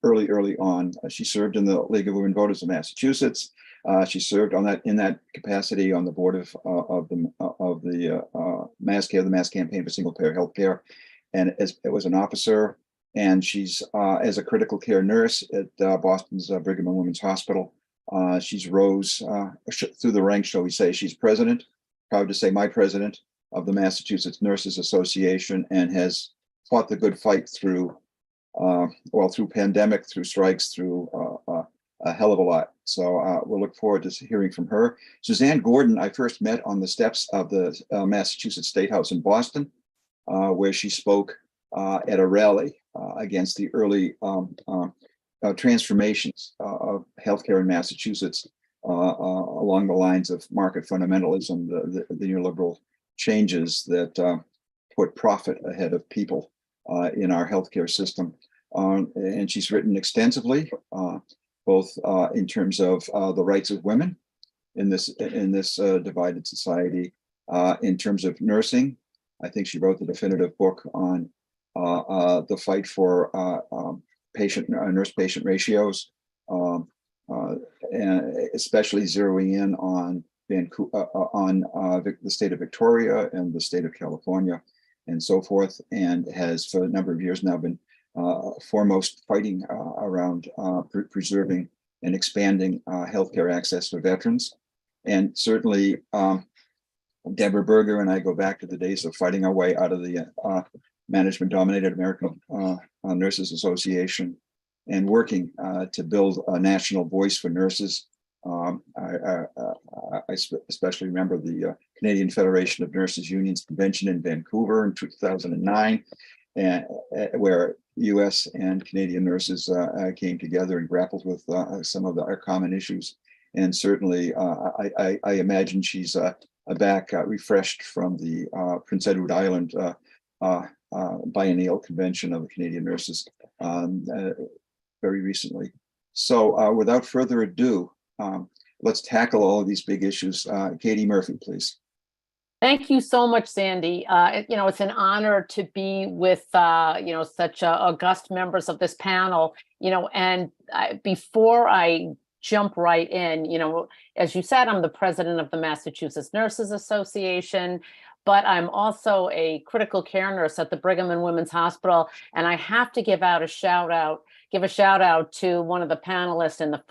S8: early on. She served in the League of Women Voters of Massachusetts. She served in that capacity on the board of the Mass Campaign for Single Payer Healthcare, and it was an officer. And she's as a critical care nurse at Boston's Brigham and Women's Hospital. She's rose through the ranks, shall we say. She's president, proud to say my president of the Massachusetts Nurses Association, and has fought the good fight through through pandemic, through strikes, through a hell of a lot. So we'll look forward to hearing from her. Suzanne Gordon, I first met on the steps of the Massachusetts State House in Boston, where she spoke at a rally against the early transformations of healthcare in Massachusetts along the lines of market fundamentalism, the neoliberal changes that put profit ahead of people in our healthcare system. And she's written extensively, both in terms of the rights of women in this divided society, in terms of nursing. I think she wrote the definitive book on the fight for nurse-patient ratios, and especially zeroing in on the state of Victoria and the state of California and so forth, and has for a number of years now been foremost fighting around preserving and expanding healthcare access for veterans. And certainly Deborah Berger and I go back to the days of fighting our way out of the management-dominated American Nurses Association and working to build a national voice for nurses. I especially remember the Canadian Federation of Nurses Unions Convention in Vancouver in 2009, where US and Canadian nurses came together and grappled with some of our common issues. And certainly, I imagine she's back refreshed from the Prince Edward Island biennial convention of the Canadian nurses very recently. So without further ado, let's tackle all of these big issues. Katie Murphy, please.
S9: Thank you so much, Sandy. It's an honor to be with, such august members of this panel, and before I jump right in, as you said, I'm the president of the Massachusetts Nurses Association, but I'm also a critical care nurse at the Brigham and Women's Hospital. And I have to give a shout out to one of the panelists in the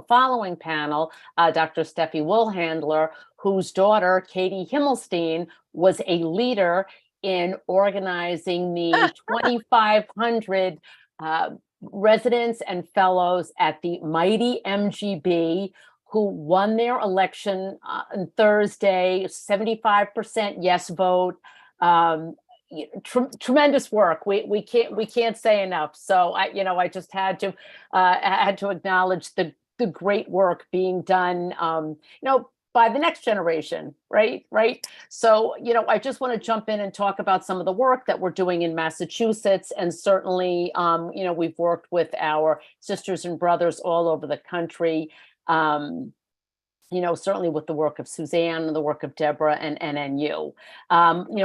S9: following panel, Dr. Steffi Woolhandler, whose daughter, Katie Himmelstein, was a leader in organizing the 2,500 residents and fellows at the mighty MGB, who won their election on Thursday, 75% yes vote. Tremendous work. We can't say enough. So I just had to acknowledge the great work being done by the next generation, right? So, I just want to jump in and talk about some of the work that we're doing in Massachusetts. And certainly, we've worked with our sisters and brothers all over the country, certainly with the work of Suzanne and the work of Deborah and NNU.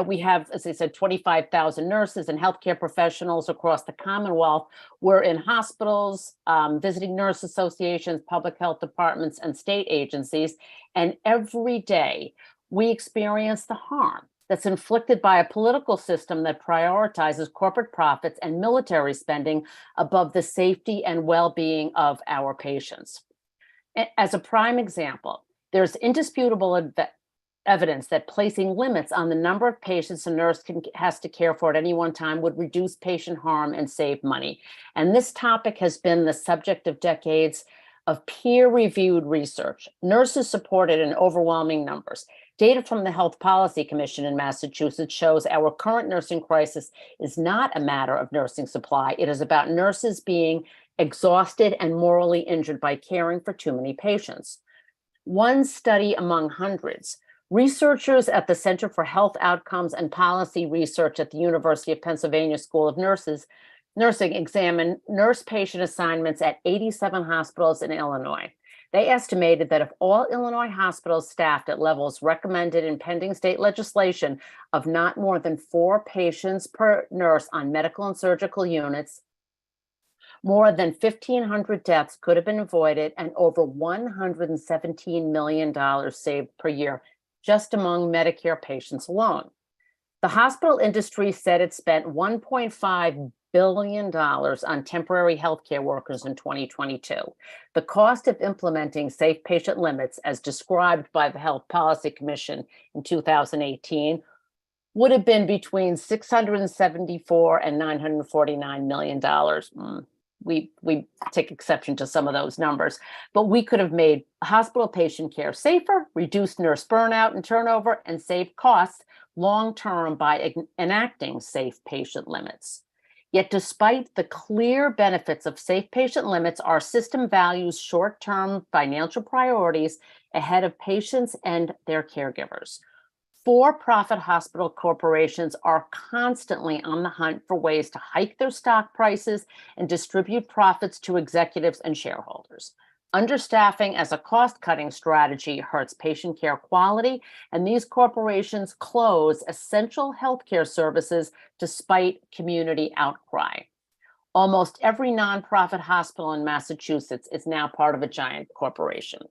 S9: We have, as I said, 25,000 nurses and healthcare professionals across the Commonwealth. We're in hospitals, visiting nurse associations, public health departments, and state agencies. And every day we experience the harm that's inflicted by a political system that prioritizes corporate profits and military spending above the safety and well-being of our patients. As a prime example, there's indisputable evidence that placing limits on the number of patients a nurse has to care for at any one time would reduce patient harm and save money. And this topic has been the subject of decades of peer-reviewed research. Nurses supported in overwhelming numbers. Data from the Health Policy Commission in Massachusetts shows our current nursing crisis is not a matter of nursing supply. It is about nurses being exhausted and morally injured by caring for too many patients. one study among hundreds. Researchers at the Center for Health Outcomes and Policy Research at the University of Pennsylvania School of Nursing examined nurse patient assignments at 87 hospitals in Illinois. They estimated that if all Illinois hospitals staffed at levels recommended in pending state legislation of not more than 4 patients per nurse on medical and surgical units, more than 1,500 deaths could have been avoided and over $117 million saved per year, just among Medicare patients alone. The hospital industry said it spent $1.5 billion on temporary healthcare workers in 2022. The cost of implementing safe patient limits, as described by the Health Policy Commission in 2018, would have been between $674 and $949 million. We take exception to some of those numbers, but we could have made hospital patient care safer, reduced nurse burnout and turnover, and saved costs long-term by enacting safe patient limits. Yet despite the clear benefits of safe patient limits, our system values short-term financial priorities ahead of patients and their caregivers. For-profit hospital corporations are constantly on the hunt for ways to hike their stock prices and distribute profits to executives and shareholders. Understaffing as a cost-cutting strategy hurts patient care quality, and these corporations close essential healthcare services despite community outcry. Almost every nonprofit hospital in Massachusetts is now part of a giant corporation.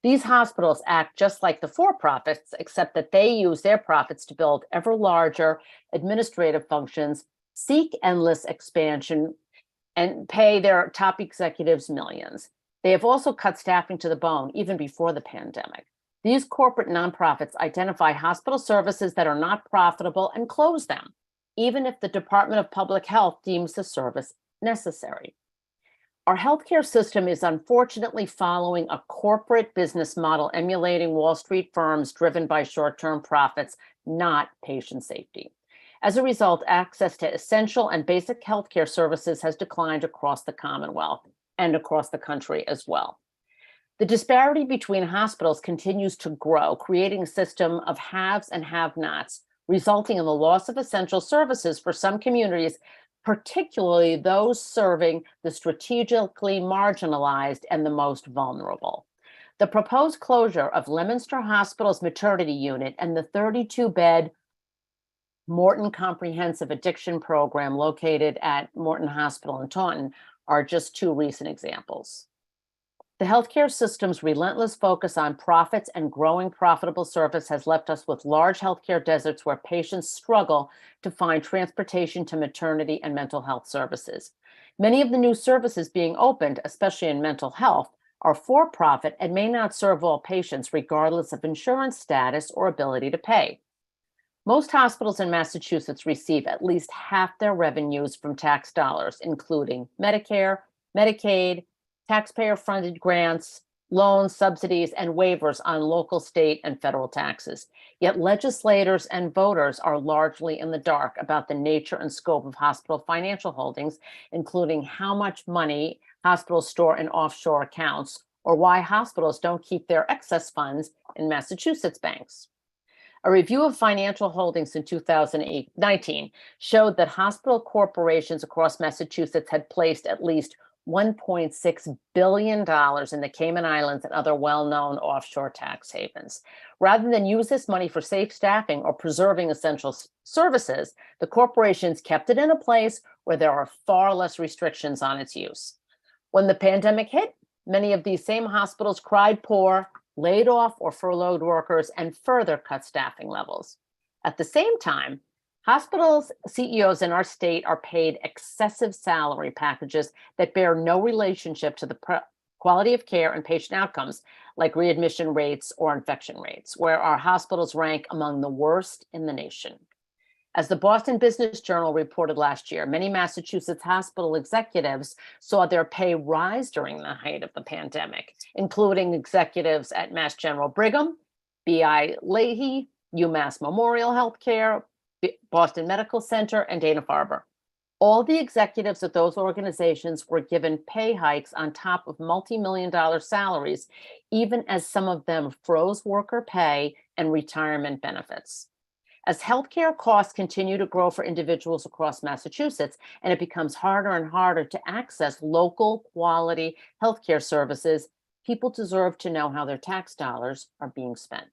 S9: These hospitals act just like the for-profits, except that they use their profits to build ever larger administrative functions, seek endless expansion, and pay their top executives millions. They have also cut staffing to the bone even before the pandemic. These corporate nonprofits identify hospital services that are not profitable and close them, even if the Department of Public Health deems the service necessary. Our healthcare system is unfortunately following a corporate business model emulating Wall Street firms driven by short-term profits, not patient safety. As a result, access to essential and basic healthcare services has declined across the Commonwealth and across the country as well. The disparity between hospitals continues to grow, creating a system of haves and have-nots, resulting in the loss of essential services for some communities, particularly those serving the strategically marginalized and the most vulnerable. The proposed closure of Leominster Hospital's maternity unit and the 32-bed Morton Comprehensive Addiction Program located at Morton Hospital in Taunton are just 2 recent examples. The healthcare system's relentless focus on profits and growing profitable service has left us with large healthcare deserts where patients struggle to find transportation to maternity and mental health services. Many of the new services being opened, especially in mental health, are for-profit and may not serve all patients regardless of insurance status or ability to pay. Most hospitals in Massachusetts receive at least half their revenues from tax dollars, including Medicare, Medicaid, taxpayer-funded grants, loans, subsidies, and waivers on local, state, and federal taxes. Yet legislators and voters are largely in the dark about the nature and scope of hospital financial holdings, including how much money hospitals store in offshore accounts, or why hospitals don't keep their excess funds in Massachusetts banks. A review of financial holdings in 2019 showed that hospital corporations across Massachusetts had placed at least $1.6 billion in the Cayman Islands and other well-known offshore tax havens. Rather than use this money for safe staffing or preserving essential services, the corporations kept it in a place where there are far less restrictions on its use. When the pandemic hit, many of these same hospitals cried poor, laid off or furloughed workers, and further cut staffing levels. At the same time, hospitals CEOs in our state are paid excessive salary packages that bear no relationship to the quality of care and patient outcomes, like readmission rates or infection rates, where our hospitals rank among the worst in the nation. As the Boston Business Journal reported last year, many Massachusetts hospital executives saw their pay rise during the height of the pandemic, including executives at Mass General Brigham, B.I. Lahey, UMass Memorial Healthcare, Boston Medical Center, and Dana-Farber. All the executives of those organizations were given pay hikes on top of multi-million-dollar salaries, even as some of them froze worker pay and retirement benefits. As healthcare costs continue to grow for individuals across Massachusetts, and it becomes harder and harder to access local quality healthcare services, people deserve to know how their tax dollars are being spent.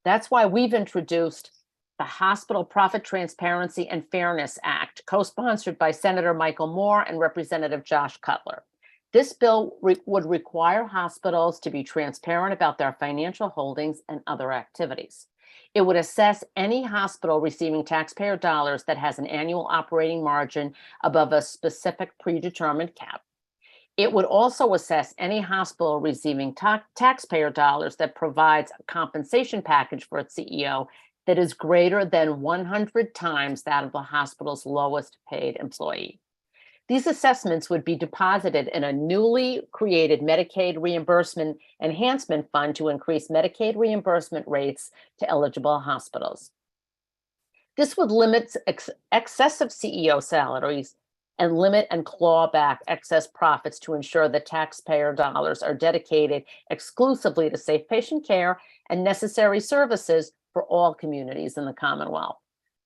S9: That's why we've introduced the Hospital Profit Transparency and Fairness Act, co-sponsored by Senator Michael Moore and Representative Josh Cutler. This bill would require hospitals to be transparent about their financial holdings and other activities. It would assess any hospital receiving taxpayer dollars that has an annual operating margin above a specific predetermined cap. It would also assess any hospital receiving taxpayer dollars that provides a compensation package for its CEO that is greater than 100 times that of the hospital's lowest paid employee. These assessments would be deposited in a newly created Medicaid Reimbursement Enhancement Fund to increase Medicaid reimbursement rates to eligible hospitals. This would limit excessive CEO salaries and limit and claw back excess profits to ensure that taxpayer dollars are dedicated exclusively to safe patient care and necessary services for all communities in the Commonwealth.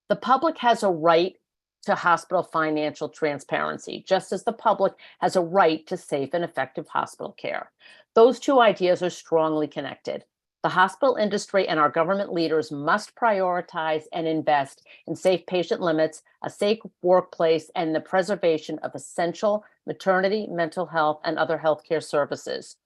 S9: The public has a right to hospital financial transparency, just as the public has a right to safe and effective hospital care. Those two ideas are strongly connected. The hospital industry and our government leaders must prioritize and invest in safe patient limits, a safe workplace, and the preservation of essential maternity, mental health, and other healthcare services.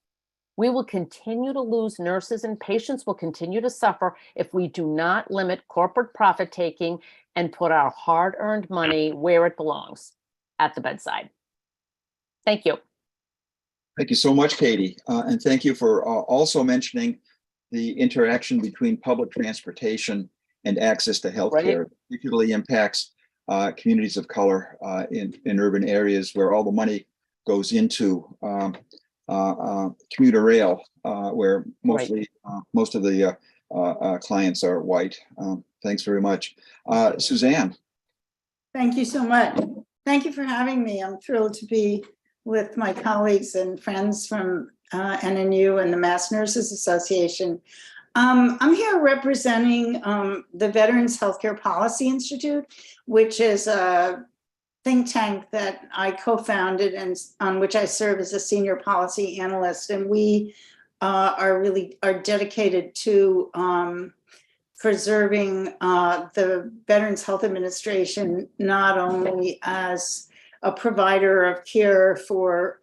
S9: We will continue to lose nurses and patients will continue to suffer if we do not limit corporate profit taking and put our hard-earned money where it belongs, at the bedside. Thank you.
S8: Thank you so much, Katie. And thank you for also mentioning the interaction between public transportation and access to healthcare. Particularly impacts communities of color in urban areas where all the money goes into commuter rail, where mostly most of the clients are white. Thanks very much. Suzanne.
S10: Thank you so much. Thank you for having me. I'm thrilled to be with my colleagues and friends from NNU and the Mass Nurses Association. I'm here representing the Veterans Healthcare Policy Institute, which is a think tank that I co-founded and on which I serve as a senior policy analyst. And we are dedicated to preserving the Veterans Health Administration, not only as a provider of care for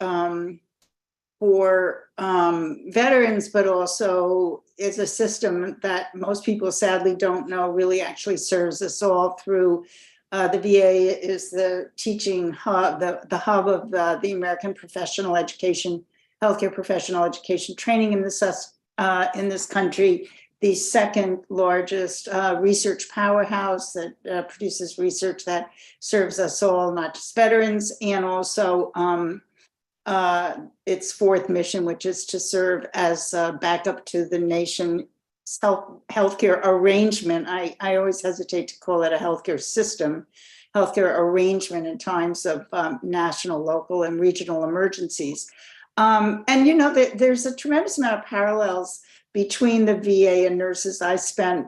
S10: veterans, but also is a system that most people sadly don't know really actually serves us all through. The VA is the teaching hub, the hub of the American professional education, healthcare professional education training in this country, the second largest research powerhouse that produces research that serves us all, not just veterans, and also its fourth mission, which is to serve as backup to the nation's healthcare arrangement. I always hesitate to call it a healthcare system, healthcare arrangement in times of national, local, and regional emergencies. And you know, there's a tremendous amount of parallels between the VA and nurses. I spent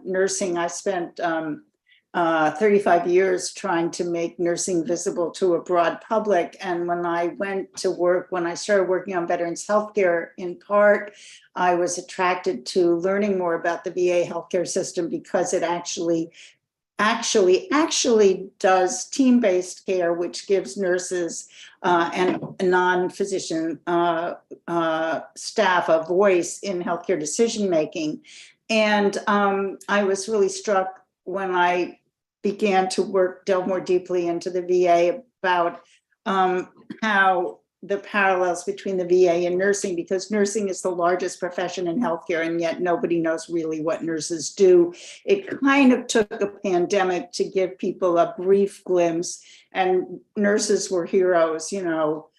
S10: 35 years trying to make nursing visible to a broad public. And when I started working on veterans healthcare, in part, I was attracted to learning more about the VA healthcare system because it actually does team-based care, which gives nurses and non-physician staff a voice in healthcare decision-making. And I was really struck when I began to delve more deeply into the VA about how the parallels between the VA and nursing, because nursing is the largest profession in healthcare, and yet nobody knows really what nurses do. It kind of took a pandemic to give people a brief glimpse, and nurses were heroes, you know,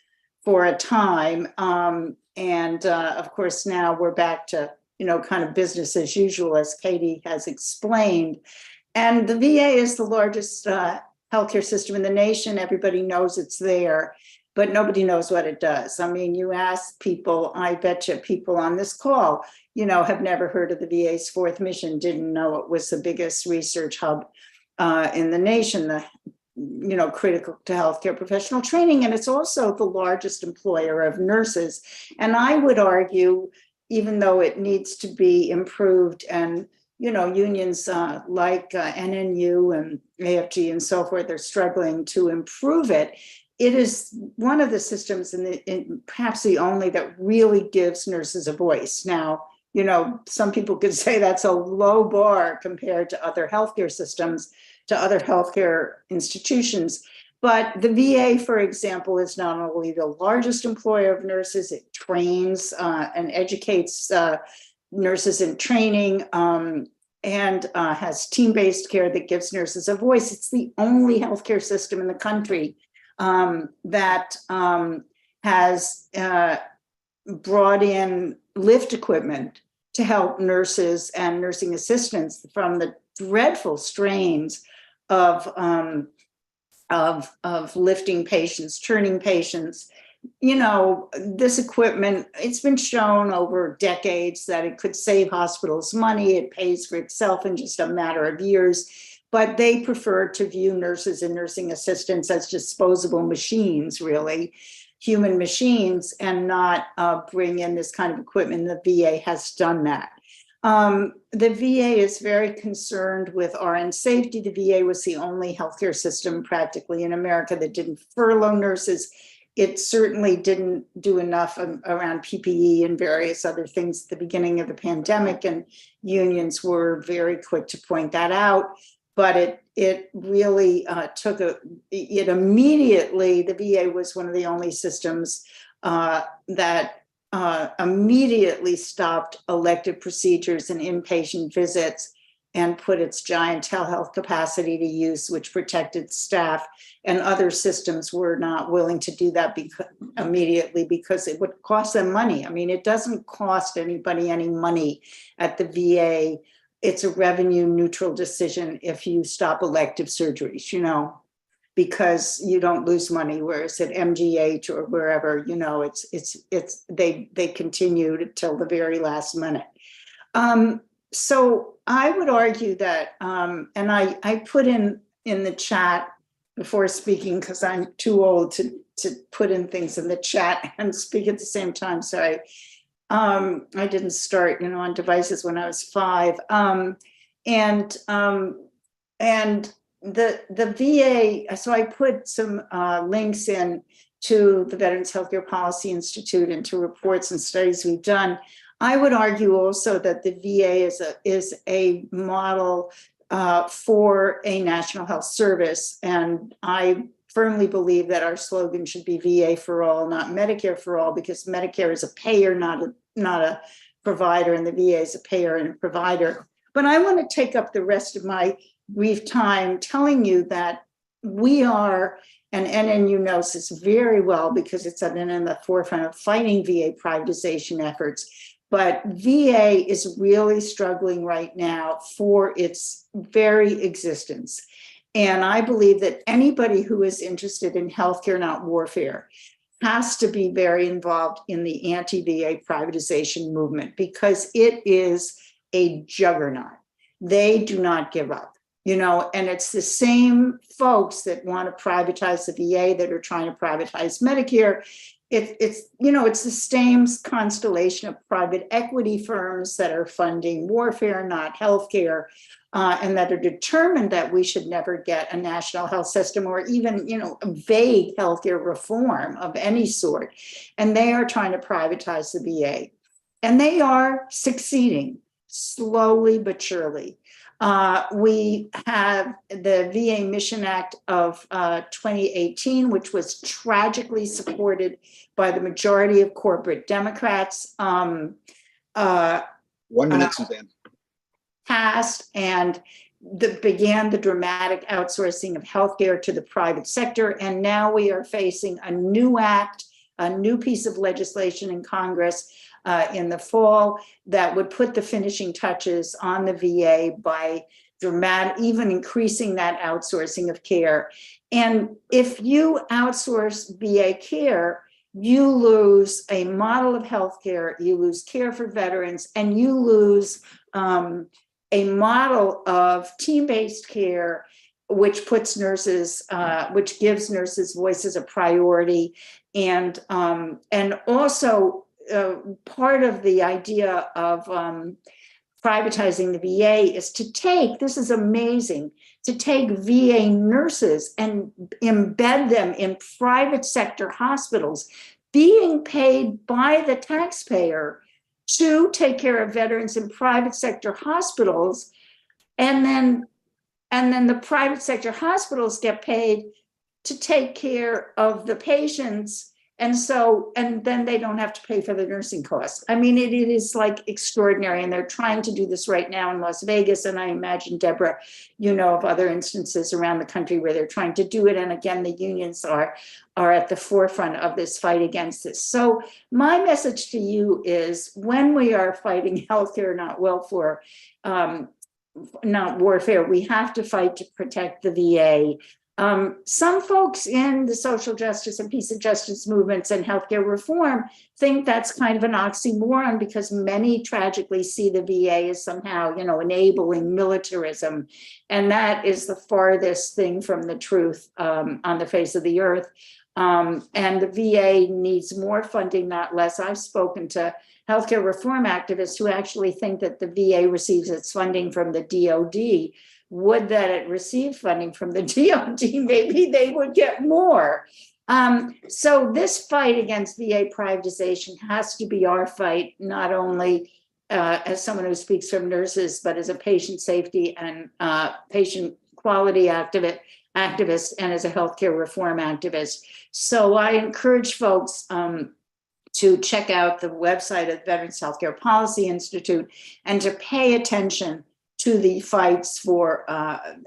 S10: for a time. Of course, now we're back to, you know, kind of business as usual, as Katie has explained. And the VA is the largest healthcare system in the nation. Everybody knows it's there, but nobody knows what it does. I mean, you ask people, I bet you people on this call, have never heard of the VA's fourth mission, didn't know it was the biggest research hub in the nation, critical to healthcare professional training. And it's also the largest employer of nurses. And I would argue, even though it needs to be improved, and unions like NNU and AFG and so forth are struggling to improve it. It is one of the systems, and perhaps the only, that really gives nurses a voice. Now, some people could say that's a low bar compared to other healthcare systems, to other healthcare institutions. But the VA, for example, is not only the largest employer of nurses, it trains and educates nurses in training, and has team-based care that gives nurses a voice. It's the only healthcare system in the country that has brought in lift equipment to help nurses and nursing assistants from the dreadful strains of lifting patients, turning patients. This equipment, it's been shown over decades that it could save hospitals money. It pays for itself in just a matter of years, but they prefer to view nurses and nursing assistants as disposable machines, really, human machines, and not bring in this kind of equipment. The VA has done that. The VA is very concerned with RN safety. The VA was the only healthcare system practically in America that didn't furlough nurses. It certainly didn't do enough around PPE and various other things at the beginning of the pandemic, and unions were very quick to point that out. But it really immediately, the VA was one of the only systems that immediately stopped elective procedures and inpatient visits and put its giant telehealth capacity to use, which protected staff. And other systems were not willing to do that immediately because it would cost them money. I mean, it doesn't cost anybody any money at the VA. It's a revenue neutral decision if you stop elective surgeries, because you don't lose money. Whereas at MGH or wherever, they continue till the very last minute. So I would argue that, and I put in the chat before speaking, because I'm too old to put in things in the chat and speak at the same time. Sorry. I didn't start, on devices when I was 5. And the VA, so I put some links in to the Veterans Healthcare Policy Institute and to reports and studies we've done. I would argue also that the VA is a model for a national health service. And I firmly believe that our slogan should be VA for all, not Medicare for all, because Medicare is a payer, not a provider, and the VA is a payer and a provider. But I want to take up the rest of my brief time telling you that we are, and NNU knows this very well because it's in the forefront of fighting VA privatization efforts. But VA is really struggling right now for its very existence. And I believe that anybody who is interested in healthcare, not warfare, has to be very involved in the anti-VA privatization movement because it is a juggernaut. They do not give up, and it's the same folks that want to privatize the VA that are trying to privatize Medicare. It's the same constellation of private equity firms that are funding warfare, not healthcare, and that are determined that we should never get a national health system or even, a vague healthcare reform of any sort. And they are trying to privatize the VA. And they are succeeding slowly but surely. We have the VA Mission Act of 2018, which was tragically supported by the majority of corporate Democrats.
S8: 1 minute, Suzanne.
S10: Passed and began the dramatic outsourcing of healthcare to the private sector. And now we are facing a new act, a new piece of legislation in Congress in the fall that would put the finishing touches on the VA by even increasing that outsourcing of care. And if you outsource VA care, you lose a model of healthcare, you lose care for veterans, and you lose a model of team-based care, which puts nurses, which gives nurses voice as a priority. And also part of the idea of privatizing the VA is to take, this is amazing, to take VA nurses and embed them in private sector hospitals, being paid by the taxpayer to take care of veterans in private sector hospitals. And then the private sector hospitals get paid to take care of the patients. And then they don't have to pay for the nursing costs. I mean, it is like extraordinary. And they're trying to do this right now in Las Vegas. And I imagine, Deborah, you know of other instances around the country where they're trying to do it. And again, the unions are at the forefront of this fight against this. So my message to you is, when we are fighting healthcare, not welfare, not warfare, we have to fight to protect the VA. Some folks in the social justice and peace and justice movements and healthcare reform think that's kind of an oxymoron, because many tragically see the VA as somehow, enabling militarism. And that is the farthest thing from the truth on the face of the earth. And the VA needs more funding, not less. I've spoken to healthcare reform activists who actually think that the VA receives its funding from the DOD. Would that it receive funding from the DOD, maybe they would get more. So this fight against VA privatization has to be our fight, not only as someone who speaks from nurses, but as a patient safety and patient quality activist and as a healthcare reform activist. So I encourage folks to check out the website of Veterans Healthcare Policy Institute and to pay attention to the fights for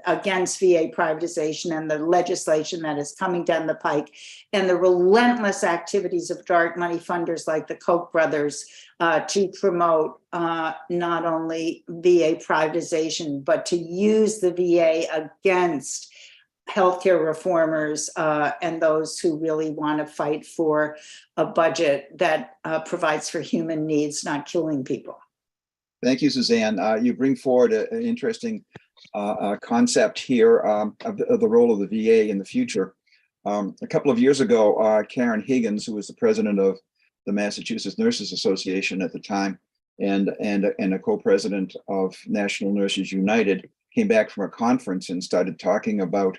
S10: against VA privatization and the legislation that is coming down the pike, and the relentless activities of dark money funders like the Koch brothers to promote not only VA privatization, but to use the VA against healthcare reformers and those who really want to fight for a budget that provides for human needs, not killing people.
S8: Thank you, Suzanne. You bring forward an interesting concept here of the role of the VA in the future. A couple of years ago, Karen Higgins, who was the president of the Massachusetts Nurses Association at the time, and a co-president of National Nurses United, came back from a conference and started talking about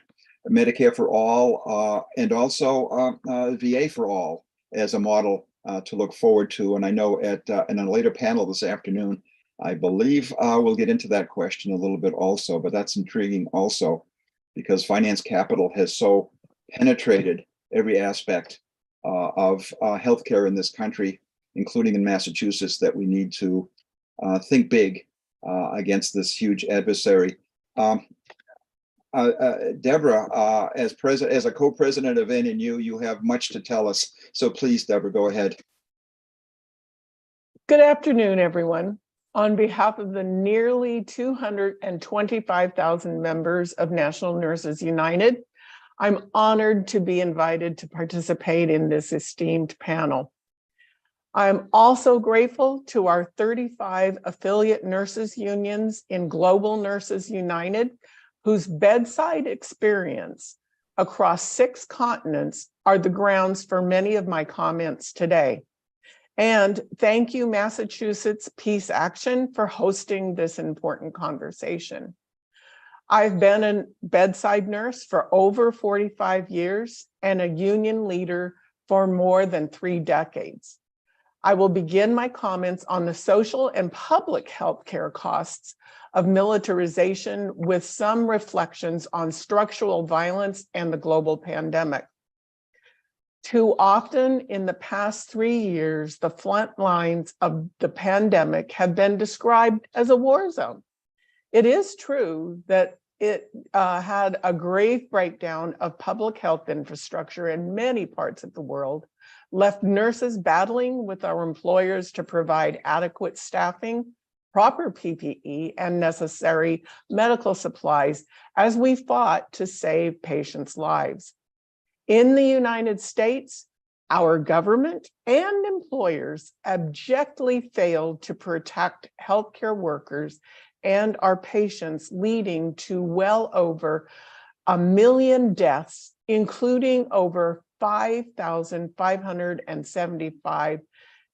S8: Medicare for all and also VA for all as a model to look forward to. And I know in a later panel this afternoon, I believe we'll get into that question a little bit also, but that's intriguing also because finance capital has so penetrated every aspect of healthcare in this country, including in Massachusetts, that we need to think big against this huge adversary. Deborah, as a co-president of NNU, you have much to tell us. So please, Deborah, go ahead.
S11: Good afternoon, everyone. On behalf of the nearly 225,000 members of National Nurses United, I'm honored to be invited to participate in this esteemed panel. I'm also grateful to our 35 affiliate nurses unions in Global Nurses United, whose bedside experience across 6 continents are the grounds for many of my comments today. And thank you, Massachusetts Peace Action, for hosting this important conversation. I've been a bedside nurse for over 45 years and a union leader for more than 3 decades. I will begin my comments on the social and public health care costs of militarization with some reflections on structural violence and the global pandemic. Too often in the past 3 years, the front lines of the pandemic have been described as a war zone. It is true that it had a grave breakdown of public health infrastructure in many parts of the world, left nurses battling with our employers to provide adequate staffing, proper PPE and necessary medical supplies as we fought to save patients' lives. In the United States, our government and employers abjectly failed to protect healthcare workers and our patients, leading to well over 1 million deaths, including over 5,575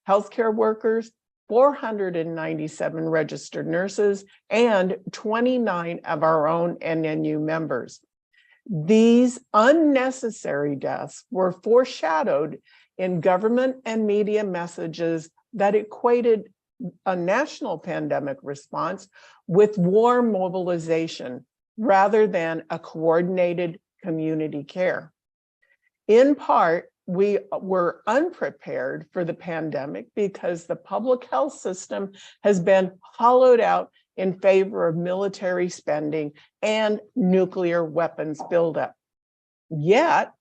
S11: healthcare workers, 497 registered nurses, and 29 of our own NNU members. These unnecessary deaths were foreshadowed in government and media messages that equated a national pandemic response with war mobilization rather than a coordinated community care. In part, we were unprepared for the pandemic because the public health system has been hollowed out in favor of military spending and nuclear weapons buildup. Yet,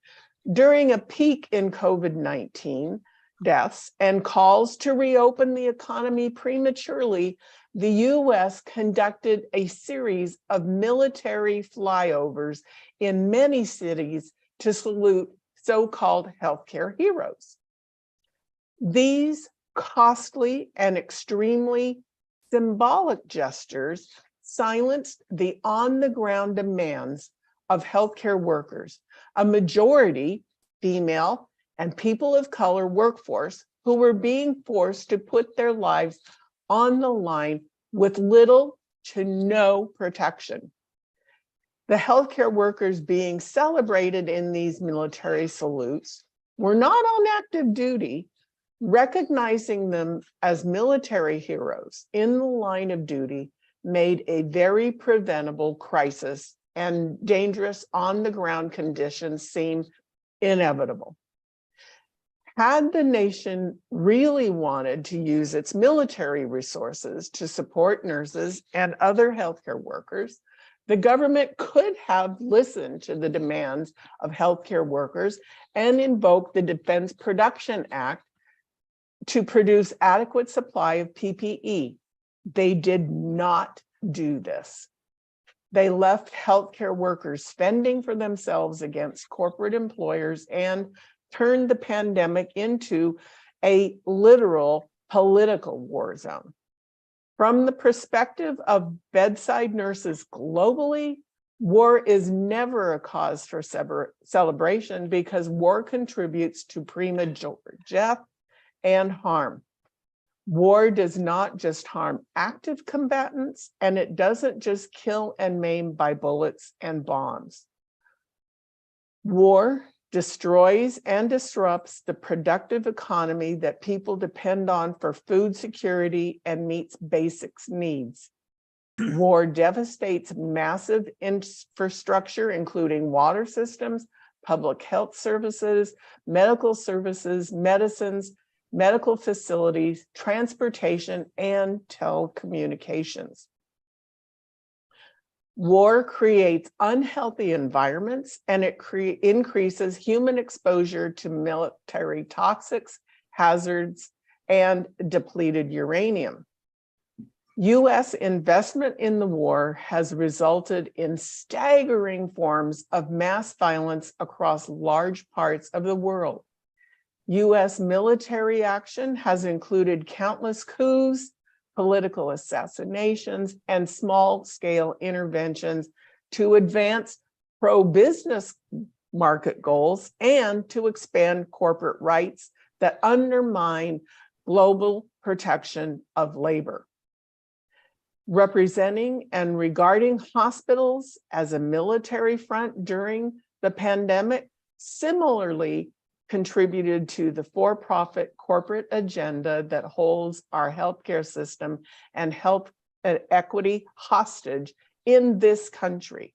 S11: during a peak in COVID-19 deaths and calls to reopen the economy prematurely, the US conducted a series of military flyovers in many cities to salute so-called healthcare heroes. These costly and extremely symbolic gestures silenced the on-the-ground demands of healthcare workers, a majority female and people of color workforce who were being forced to put their lives on the line with little to no protection. The healthcare workers being celebrated in these military salutes were not on active duty. Recognizing them as military heroes in the line of duty made a very preventable crisis, and dangerous on-the-ground conditions seem inevitable. Had the nation really wanted to use its military resources to support nurses and other healthcare workers, the government could have listened to the demands of healthcare workers and invoked the Defense Production Act to produce adequate supply of PPE. They did not do this. They left healthcare workers fending for themselves against corporate employers and turned the pandemic into a literal political war zone. From the perspective of bedside nurses globally, war is never a cause for celebration because war contributes to premature death and harm. War does not just harm active combatants, and it doesn't just kill and maim by bullets and bombs. War destroys and disrupts the productive economy that people depend on for food security and meets basic needs. War devastates massive infrastructure, including water systems, public health services, medicines, medical facilities, transportation, and telecommunications. War creates unhealthy environments, and it increases human exposure to military toxics, hazards, and depleted uranium. US investment in the war has resulted in staggering forms of mass violence across large parts of the world. US military action has included countless coups, political assassinations, and small-scale interventions to advance pro-business market goals and to expand corporate rights that undermine global protection of labor. Representing and regarding hospitals as a military front during the pandemic similarly contributed to the for-profit corporate agenda that holds our healthcare system and health equity hostage in this country.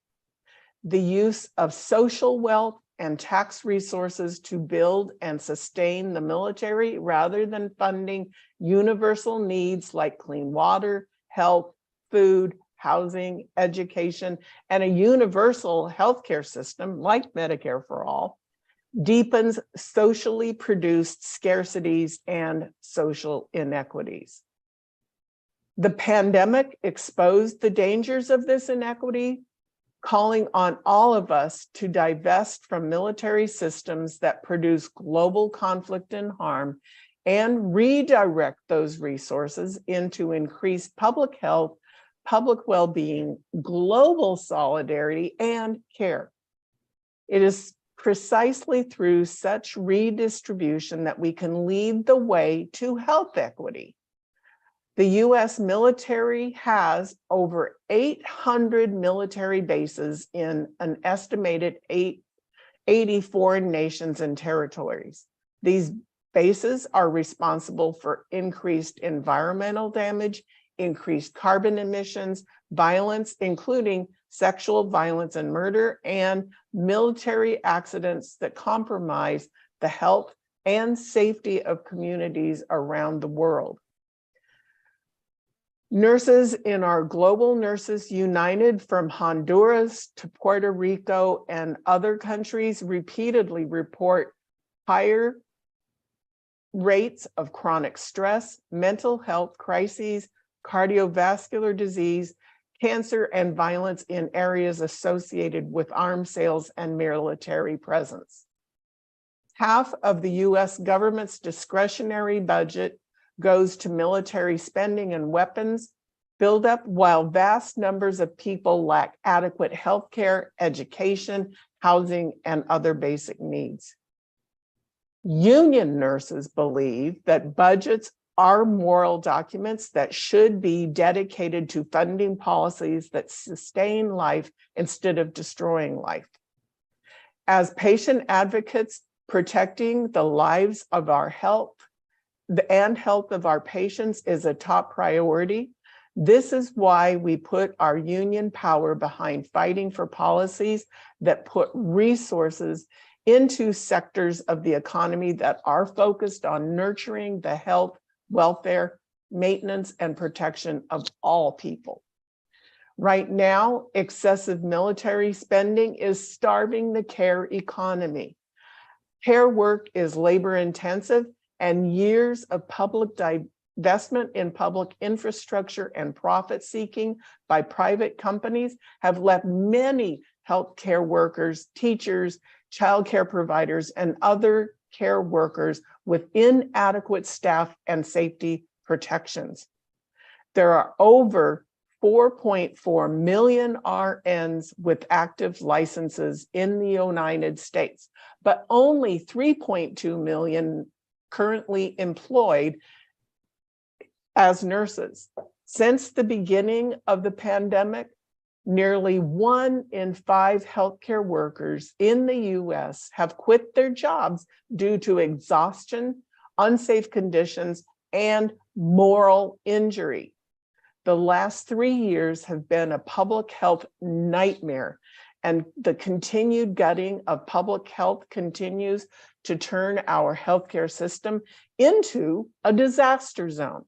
S11: The use of social wealth and tax resources to build and sustain the military rather than funding universal needs like clean water, health, food, housing, education, and a universal healthcare system like Medicare for all deepens socially produced scarcities and social inequities. The pandemic exposed the dangers of this inequity, calling on all of us to divest from military systems that produce global conflict and harm and redirect those resources into increased public health, public well-being, global solidarity, and care. It is precisely through such redistribution that we can lead the way to health equity. The US military has over 800 military bases in an estimated 80 foreign nations and territories. These bases are responsible for increased environmental damage, increased carbon emissions, violence, including sexual violence and murder, and military accidents that compromise the health and safety of communities around the world. Nurses in our Global Nurses United from Honduras to Puerto Rico and other countries repeatedly report higher rates of chronic stress, mental health crises, cardiovascular disease, cancer, and violence in areas associated with arms sales and military presence. Half of the US government's discretionary budget goes to military spending and weapons buildup, while vast numbers of people lack adequate health care, education, housing, and other basic needs. Union nurses believe that budgets are moral documents that should be dedicated to funding policies that sustain life instead of destroying life. As patient advocates, protecting the lives of our health and health of our patients is a top priority. This is why we put our union power behind fighting for policies that put resources into sectors of the economy that are focused on nurturing the health, welfare, maintenance, and protection of all people. Right now, excessive military spending is starving the care economy. Care work is labor intensive, and years of public divestment in public infrastructure and profit seeking by private companies have left many healthcare workers, teachers, childcare providers, and other care workers with inadequate staff and safety protections. There are over 4.4 million RNs with active licenses in the United States, but only 3.2 million currently employed as nurses. Since the beginning of the pandemic, nearly 1 in 5 healthcare workers in the US have quit their jobs due to exhaustion, unsafe conditions, and moral injury. The last 3 years have been a public health nightmare, and the continued gutting of public health continues to turn our healthcare system into a disaster zone.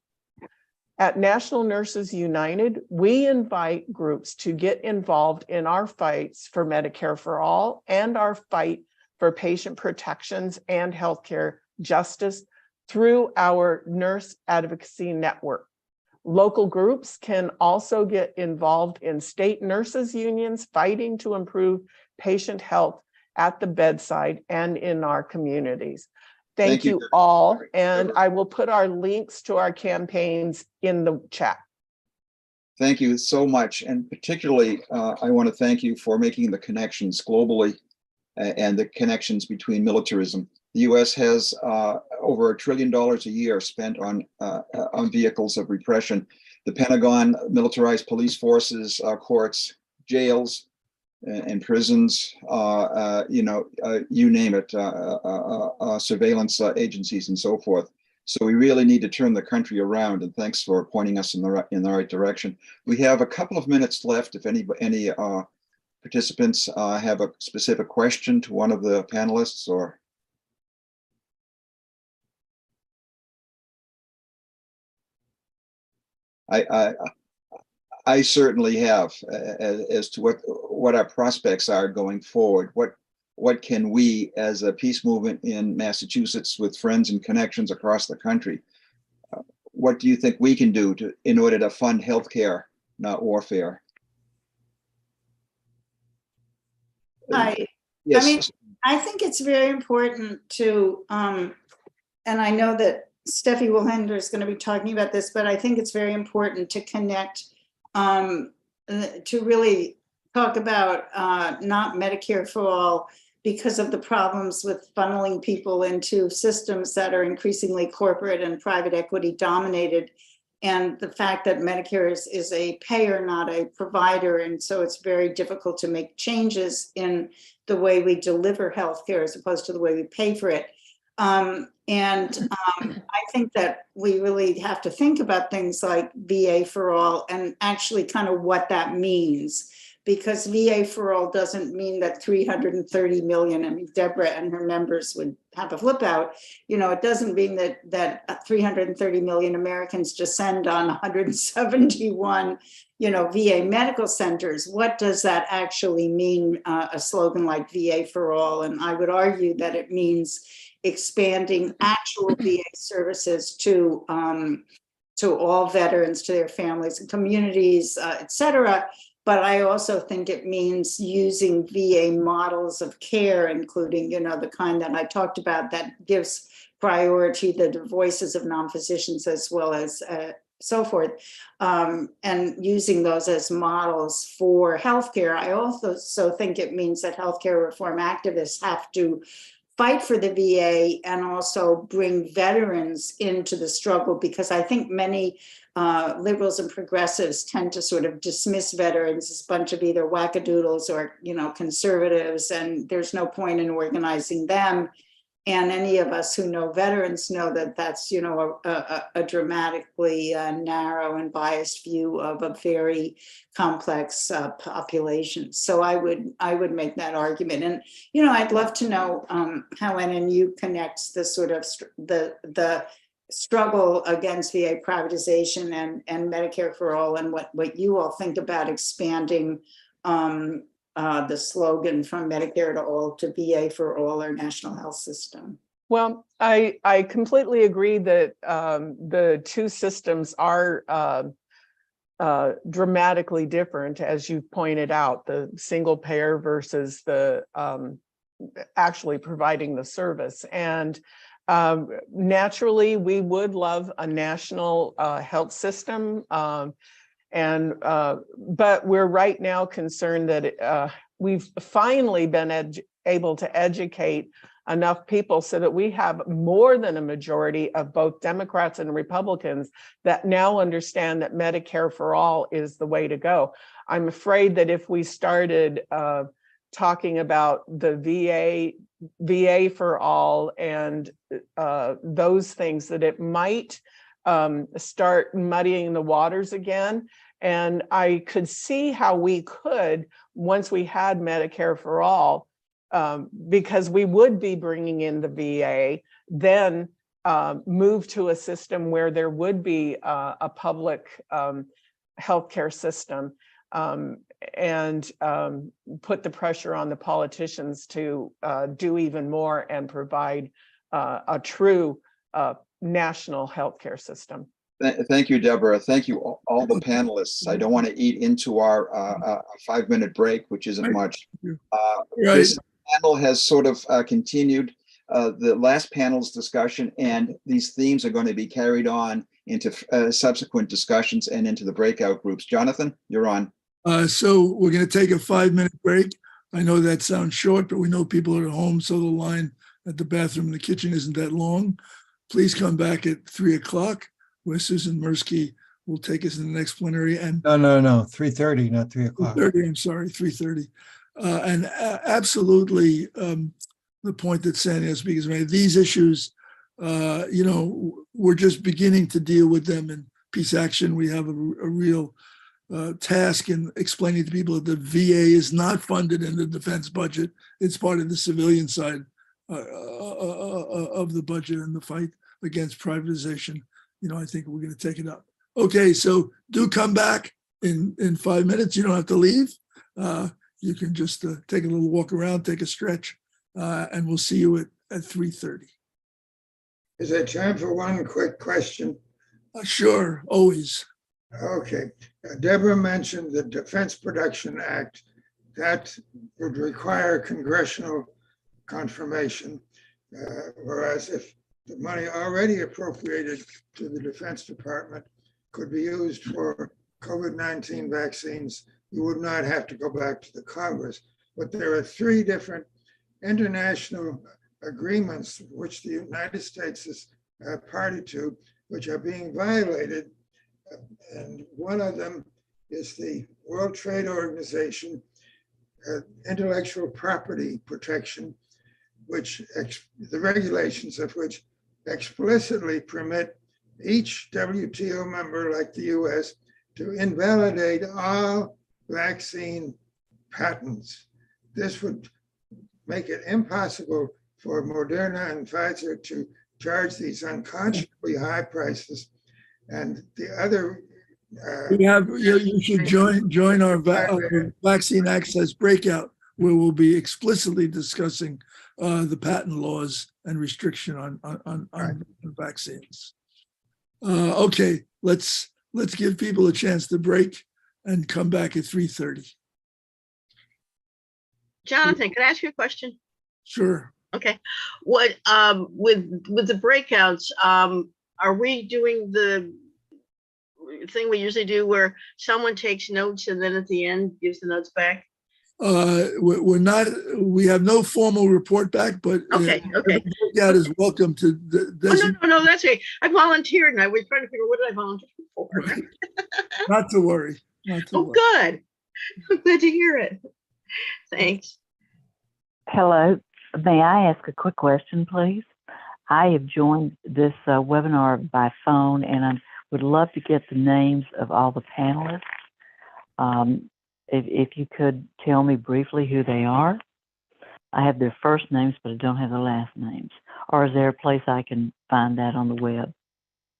S11: At National Nurses United, we invite groups to get involved in our fights for Medicare for All and our fight for patient protections and healthcare justice through our nurse advocacy network. Local groups can also get involved in state nurses unions fighting to improve patient health at the bedside and in our communities. Thank you all, and I will put our links to our campaigns in the chat.
S8: Thank you so much, and particularly I want to thank you for making the connections globally and the connections between militarism. The U.S. has over $1 trillion a year spent on vehicles of repression. The Pentagon, militarized police forces, courts, jails, and prisons, you name it, surveillance agencies and so forth. So we really need to turn the country around, and thanks for pointing us in the right direction. We have a couple of minutes left. If any participants have a specific question to one of the panelists, or I certainly have, as to what our prospects are going forward. What can we, as a peace movement in Massachusetts with friends and connections across the country, what do you think we can do in order to fund healthcare, not warfare? Yes.
S10: I mean, I think it's very important to, and I know that Steffi Willender is going to be talking about this, but I think it's very important to connect, to really talk about not Medicare for all, because of the problems with funneling people into systems that are increasingly corporate and private equity dominated. And the fact that Medicare is a payer, not a provider. And so it's very difficult to make changes in the way we deliver healthcare as opposed to the way we pay for it. I think that we really have to think about things like VA for all and actually kind of what that means. Because VA for all doesn't mean that 330 million, I mean, Deborah and her members would have a flip out. You know, it doesn't mean that 330 million Americans descend on 171, VA medical centers. What does that actually mean, a slogan like VA for all? And I would argue that it means expanding actual VA services to all veterans, to their families and communities, et cetera. But I also think it means using VA models of care, including, the kind that I talked about that gives priority to the voices of non-physicians as well as so forth, and using those as models for healthcare. I also think it means that healthcare reform activists have to fight for the VA and also bring veterans into the struggle, because I think many liberals and progressives tend to sort of dismiss veterans as a bunch of either wackadoodles or, conservatives, and there's no point in organizing them. And any of us who know veterans know that that's, a dramatically narrow and biased view of a very complex population. So I would make that argument. And, I'd love to know how NNU connects the sort of the struggle against VA privatization and Medicare for all, and what you all think about expanding the slogan from Medicare to all to VA for all, our national health system.
S11: Well, I completely agree that the two systems are dramatically different, as you pointed out, the single payer versus the actually providing the service. And naturally, we would love a national health system. But we're right now concerned that we've finally been able to educate enough people so that we have more than a majority of both Democrats and Republicans that now understand that Medicare for all is the way to go. I'm afraid that if we started talking about the VA for all and those things, that it might start muddying the waters again. And I could see how we could, once we had Medicare for all, because we would be bringing in the VA, then move to a system where there would be a public healthcare system, and put the pressure on the politicians to do even more and provide a true national healthcare system.
S8: Thank you, Deborah. Thank you, all the panelists. I don't want to eat into our 5-minute break, which isn't much. This panel has sort of continued the last panel's discussion, and these themes are going to be carried on into subsequent discussions and into the breakout groups. Jonathan, you're on.
S1: So we're going to take a 5-minute break. I know that sounds short, but we know people are at home, so the line at the bathroom and the kitchen isn't that long. Please come back at 3 o'clock, where Susan Mirsky will take us in the next plenary. And
S12: No, 3:30, not 3 o'clock.
S1: 3:30, I'm sorry, 3:30. And absolutely the point that Sandy has speakers made, these issues, we're just beginning to deal with them in Peace Action. We have a real task in explaining to people that the VA is not funded in the defense budget. It's part of the civilian side of the budget and the fight against privatization. I think we're going to take it up. Okay, so do come back in 5 minutes. You don't have to leave. You can just take a little walk around, take a stretch, and we'll see you at 3:30.
S7: Is there time for one quick question?
S1: Sure, always.
S7: Okay. Deborah mentioned the Defense Production Act. That would require congressional confirmation. Whereas if the money already appropriated to the Defense Department could be used for COVID-19 vaccines, you would not have to go back to the Congress. But there are 3 different international agreements which the United States is party to, which are being violated. And one of them is the World Trade Organization intellectual property protection, which the regulations of which explicitly permit each WTO member like the US to invalidate all vaccine patents. This would make it impossible for Moderna and Pfizer to charge these unconscionably high prices. And the other
S1: You should join our vaccine access breakout, where we'll be explicitly discussing the patent laws and restriction on vaccines. Okay, let's give people a chance to break and come back at 3:30.
S13: Jonathan, can I ask you a question?
S1: Sure.
S13: Okay. What with the breakouts, are we doing the thing we usually do where someone takes notes and then at the end gives the notes back?
S1: We're not. We have no formal report back, but
S13: Okay.
S1: breakout is welcome to.
S13: No, that's okay. I volunteered and I was trying to figure what did I volunteer for.
S1: Not to worry. Not to worry.
S13: Good. I'm glad to hear it. Thanks.
S14: Hello. May I ask a quick question, please? I have joined this webinar by phone, and I would love to get the names of all the panelists. If you could tell me briefly who they are. I have their first names, but I don't have their last names. Or is there a place I can find that on the web?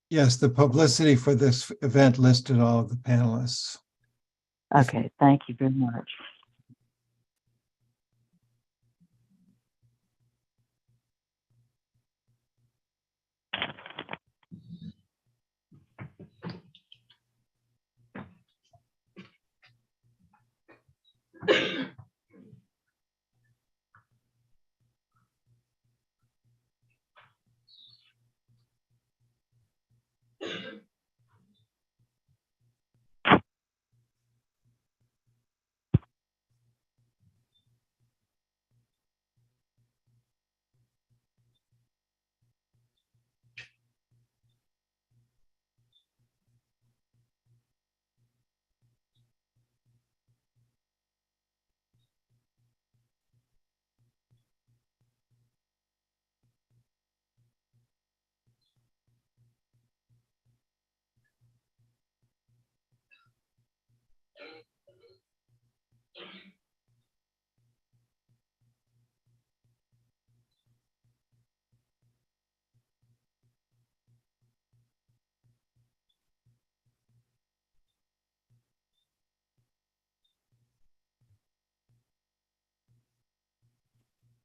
S12: Yes, the publicity for this event listed all of the panelists.
S14: Okay, thank you very much.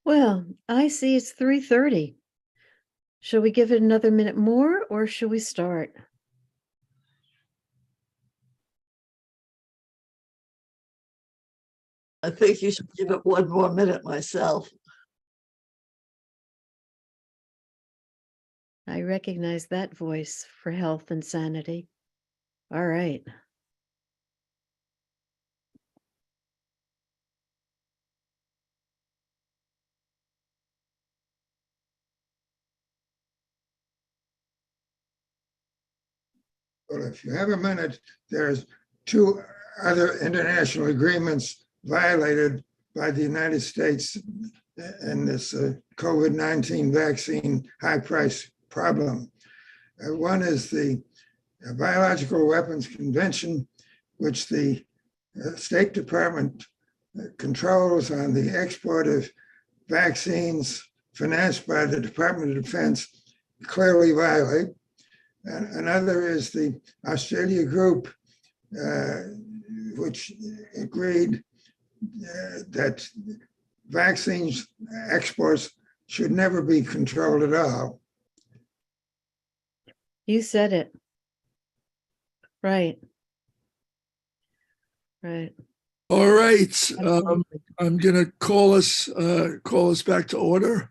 S15: Well, I see it's 3:30. Shall we give it another minute more or shall we start?
S16: I think you should give it 1 more minute myself.
S15: I recognize that voice for health and sanity. All right.
S7: Well, if you have a minute, there's 2 other international agreements violated by the United States in this COVID-19 vaccine high price problem. One is the Biological Weapons Convention, which the State Department controls on the export of vaccines financed by the Department of Defense, clearly violate. And another is the Australia group, which agreed that vaccines exports should never be controlled at all.
S15: You said it. Right. Right.
S1: All right.
S15: Absolutely.
S1: I'm going to call us back to order.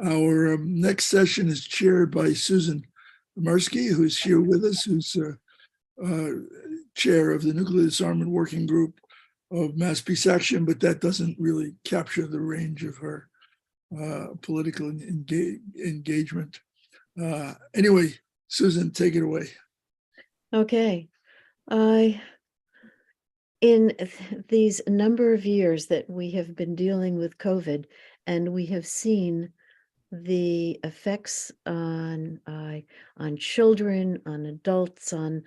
S1: Our next session is chaired by Susan Mirsky, who's here with us, who's chair of the Nuclear Disarmament Working Group of Mass Peace Action, but that doesn't really capture the range of her political engagement. Anyway, Susan, take it away.
S15: Okay. In these number of years that we have been dealing with COVID, and we have seen the effects on children, on adults, on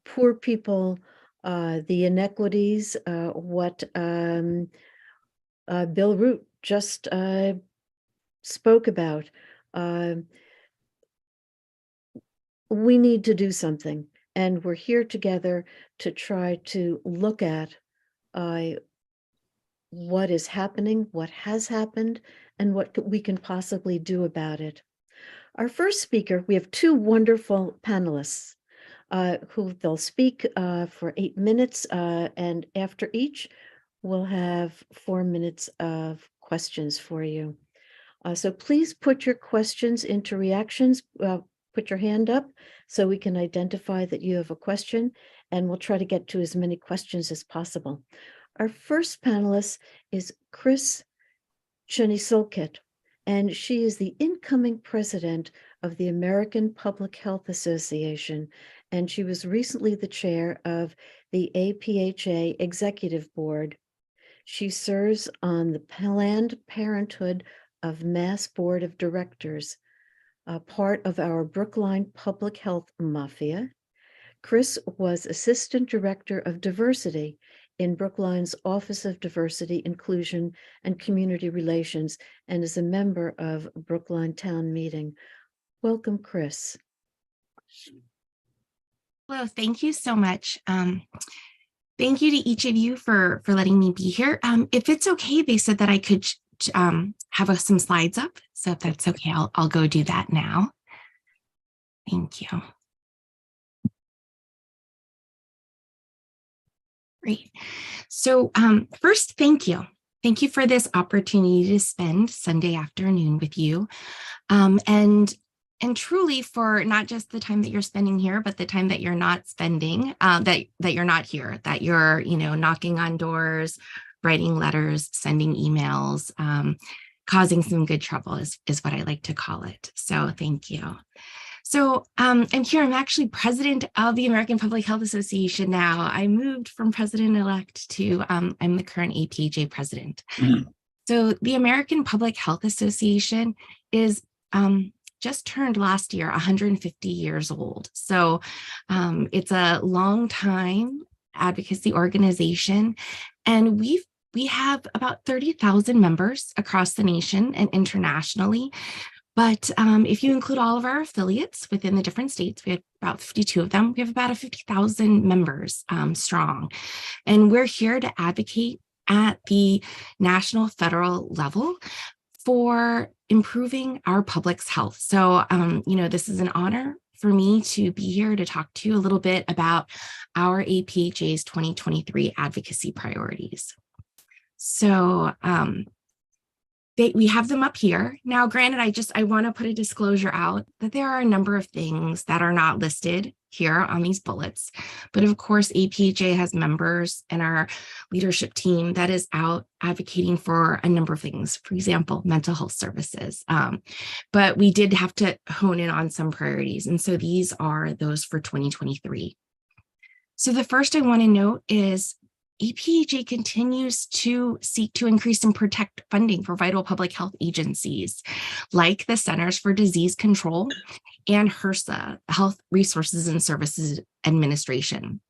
S15: poor people, the inequities, what Bill Root just spoke about. We need to do something, and we're here together to try to look at what is happening, what has happened, and what we can possibly do about it. Our first speaker, we have two wonderful panelists who they'll speak for 8 minutes, and after each, we'll have 4 minutes of questions for you. So please put your questions into reactions. Put your hand up so we can identify that you have a question, and we'll try to get to as many questions as possible. Our first panelist is Chris Chenisolkit, and she is the incoming president of the American Public Health Association, and she was recently the chair of the APHA Executive Board. She serves on the Planned Parenthood of Mass Board of Directors, a part of our Brookline Public Health Mafia. Chris was Assistant Director of Diversity in Brookline's Office of Diversity, Inclusion, and Community Relations, and is a member of Brookline Town Meeting. Welcome, Chris.
S17: Hello, thank you so much. Thank you to each of you for letting me be here. If it's okay, they said that I could have some slides up. So if that's okay, I'll go do that now. Thank you. Great. So first, thank you. Thank you for this opportunity to spend Sunday afternoon with you. And truly for not just the time that you're spending here, but the time that you're not spending, that you're not here, that you're, knocking on doors, writing letters, sending emails, causing some good trouble is what I like to call it. So thank you. So I'm here, I'm actually president of the American Public Health Association now. I moved from president-elect to I'm the current APHA president. Mm-hmm. So the American Public Health Association is just turned last year 150 years old. So it's a long time advocacy organization, and we have about 30,000 members across the nation and internationally. But if you include all of our affiliates within the different states, we have about 52 of them. We have about 50,000 members strong. And we're here to advocate at the national, federal level for improving our public's health. So, this is an honor for me to be here to talk to you a little bit about our APHA's 2023 advocacy priorities. So, we have them up here. Now, granted, I want to put a disclosure out that there are a number of things that are not listed here on these bullets. But of course, APHA has members and our leadership team that is out advocating for a number of things, for example, mental health services. But we did have to hone in on some priorities. And so these are those for 2023. So the first I want to note is APHA continues to seek to increase and protect funding for vital public health agencies like the Centers for Disease Control and HRSA, Health Resources and Services Administration.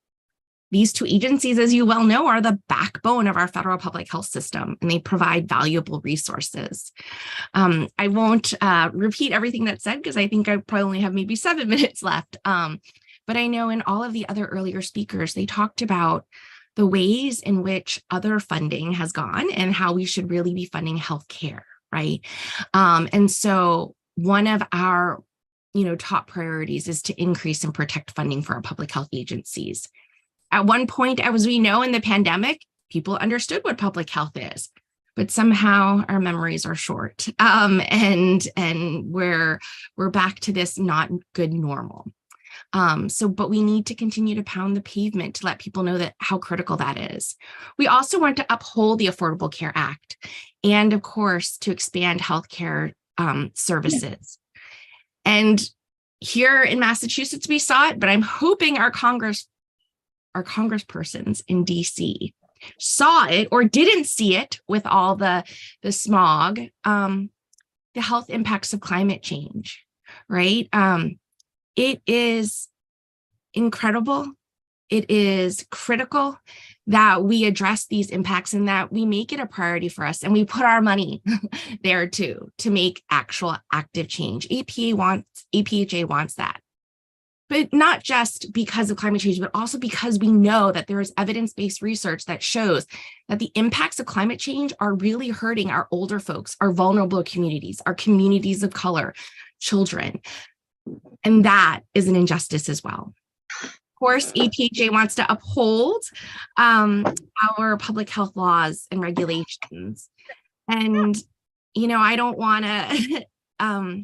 S17: These two agencies, as you well know, are the backbone of our federal public health system, and they provide valuable resources. I won't repeat everything that's said because I think I probably only have maybe 7 minutes left. But I know in all of the other earlier speakers, they talked about the ways in which other funding has gone and how we should really be funding healthcare, right? And so one of our top priorities is to increase and protect funding for our public health agencies. At one point, as we know, in the pandemic, people understood what public health is, but somehow our memories are short, and we're back to this not good normal. But we need to continue to pound the pavement to let people know that how critical that is. We also want to uphold the Affordable Care Act, and of course, to expand healthcare services. And here in Massachusetts, we saw it, but I'm hoping our congresspersons in DC saw it or didn't see it with all the smog, the health impacts of climate change, right? It is incredible. It is critical that we address these impacts and that we make it a priority for us, and we put our money there too to make actual active change. APHA wants that. But not just because of climate change, but also because we know that there is evidence-based research that shows that the impacts of climate change are really hurting our older folks, our vulnerable communities, our communities of color, children. And that is an injustice as well. Of course, APHA wants to uphold our public health laws and regulations. And, I don't want to, I'm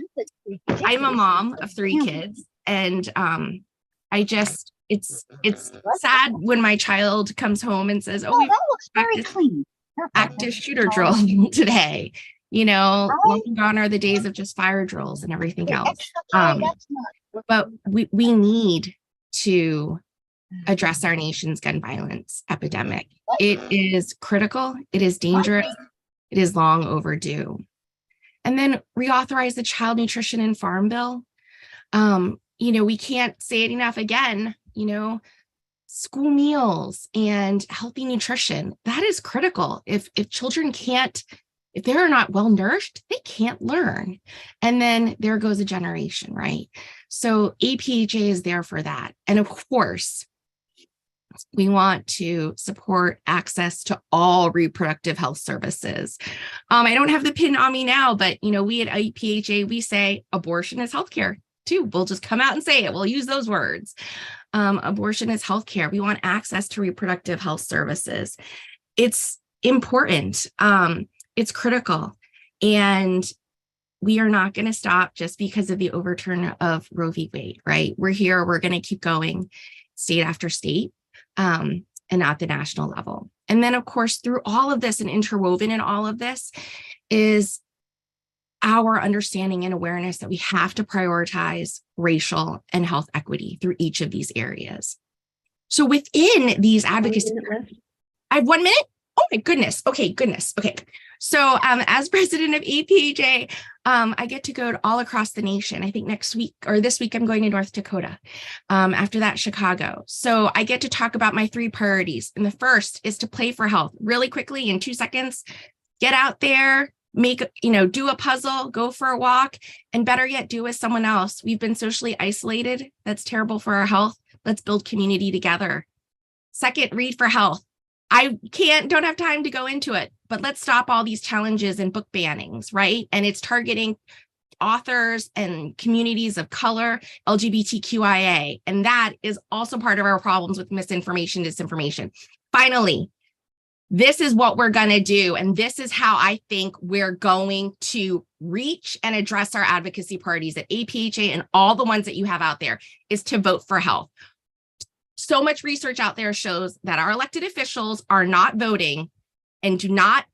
S17: a mom of 3 kids. And it's sad when my child comes home and says, "Oh, we practiced active shooter drill today." Long gone are the days of just fire drills and everything else. But we need to address our nation's gun violence epidemic. It is critical. It is dangerous. It is long overdue. And then reauthorize the Child Nutrition and Farm Bill. We can't say it enough again, school meals and healthy nutrition, that is critical. If children if they're not well nourished, they can't learn. And then there goes a generation, right? So APHA is there for that. And of course, we want to support access to all reproductive health services. I don't have the pin on me now, but we at APHA, we say abortion is healthcare too. We'll just come out and say it. We'll use those words. Abortion is healthcare. We want access to reproductive health services. It's important. It's critical. And we are not going to stop just because of the overturn of Roe v. Wade, right? We're here. We're going to keep going state after state, and at the national level. And then, of course, through all of this and interwoven in all of this is our understanding and awareness that we have to prioritize racial and health equity through each of these areas. So within these advocacy, I have 1 minute. Oh my goodness. Okay, goodness. Okay. So as president of APHA, I get to go all across the nation. I think next week or this week, I'm going to North Dakota. After that, Chicago. So I get to talk about my 3 priorities. And the first is to play for health. Really quickly, in 2 seconds, get out there, do a puzzle, go for a walk, and better yet, do with someone else. We've been socially isolated. That's terrible for our health. Let's build community together. Second, read for health. I don't have time to go into it, but let's stop all these challenges and book bannings, right? And it's targeting authors and communities of color, LGBTQIA. And that is also part of our problems with misinformation, disinformation. Finally, this is what we're going to do. And this is how I think we're going to reach and address our advocacy parties at APHA and all the ones that you have out there, is to vote for health. So much research out there shows that our elected officials are not voting and do not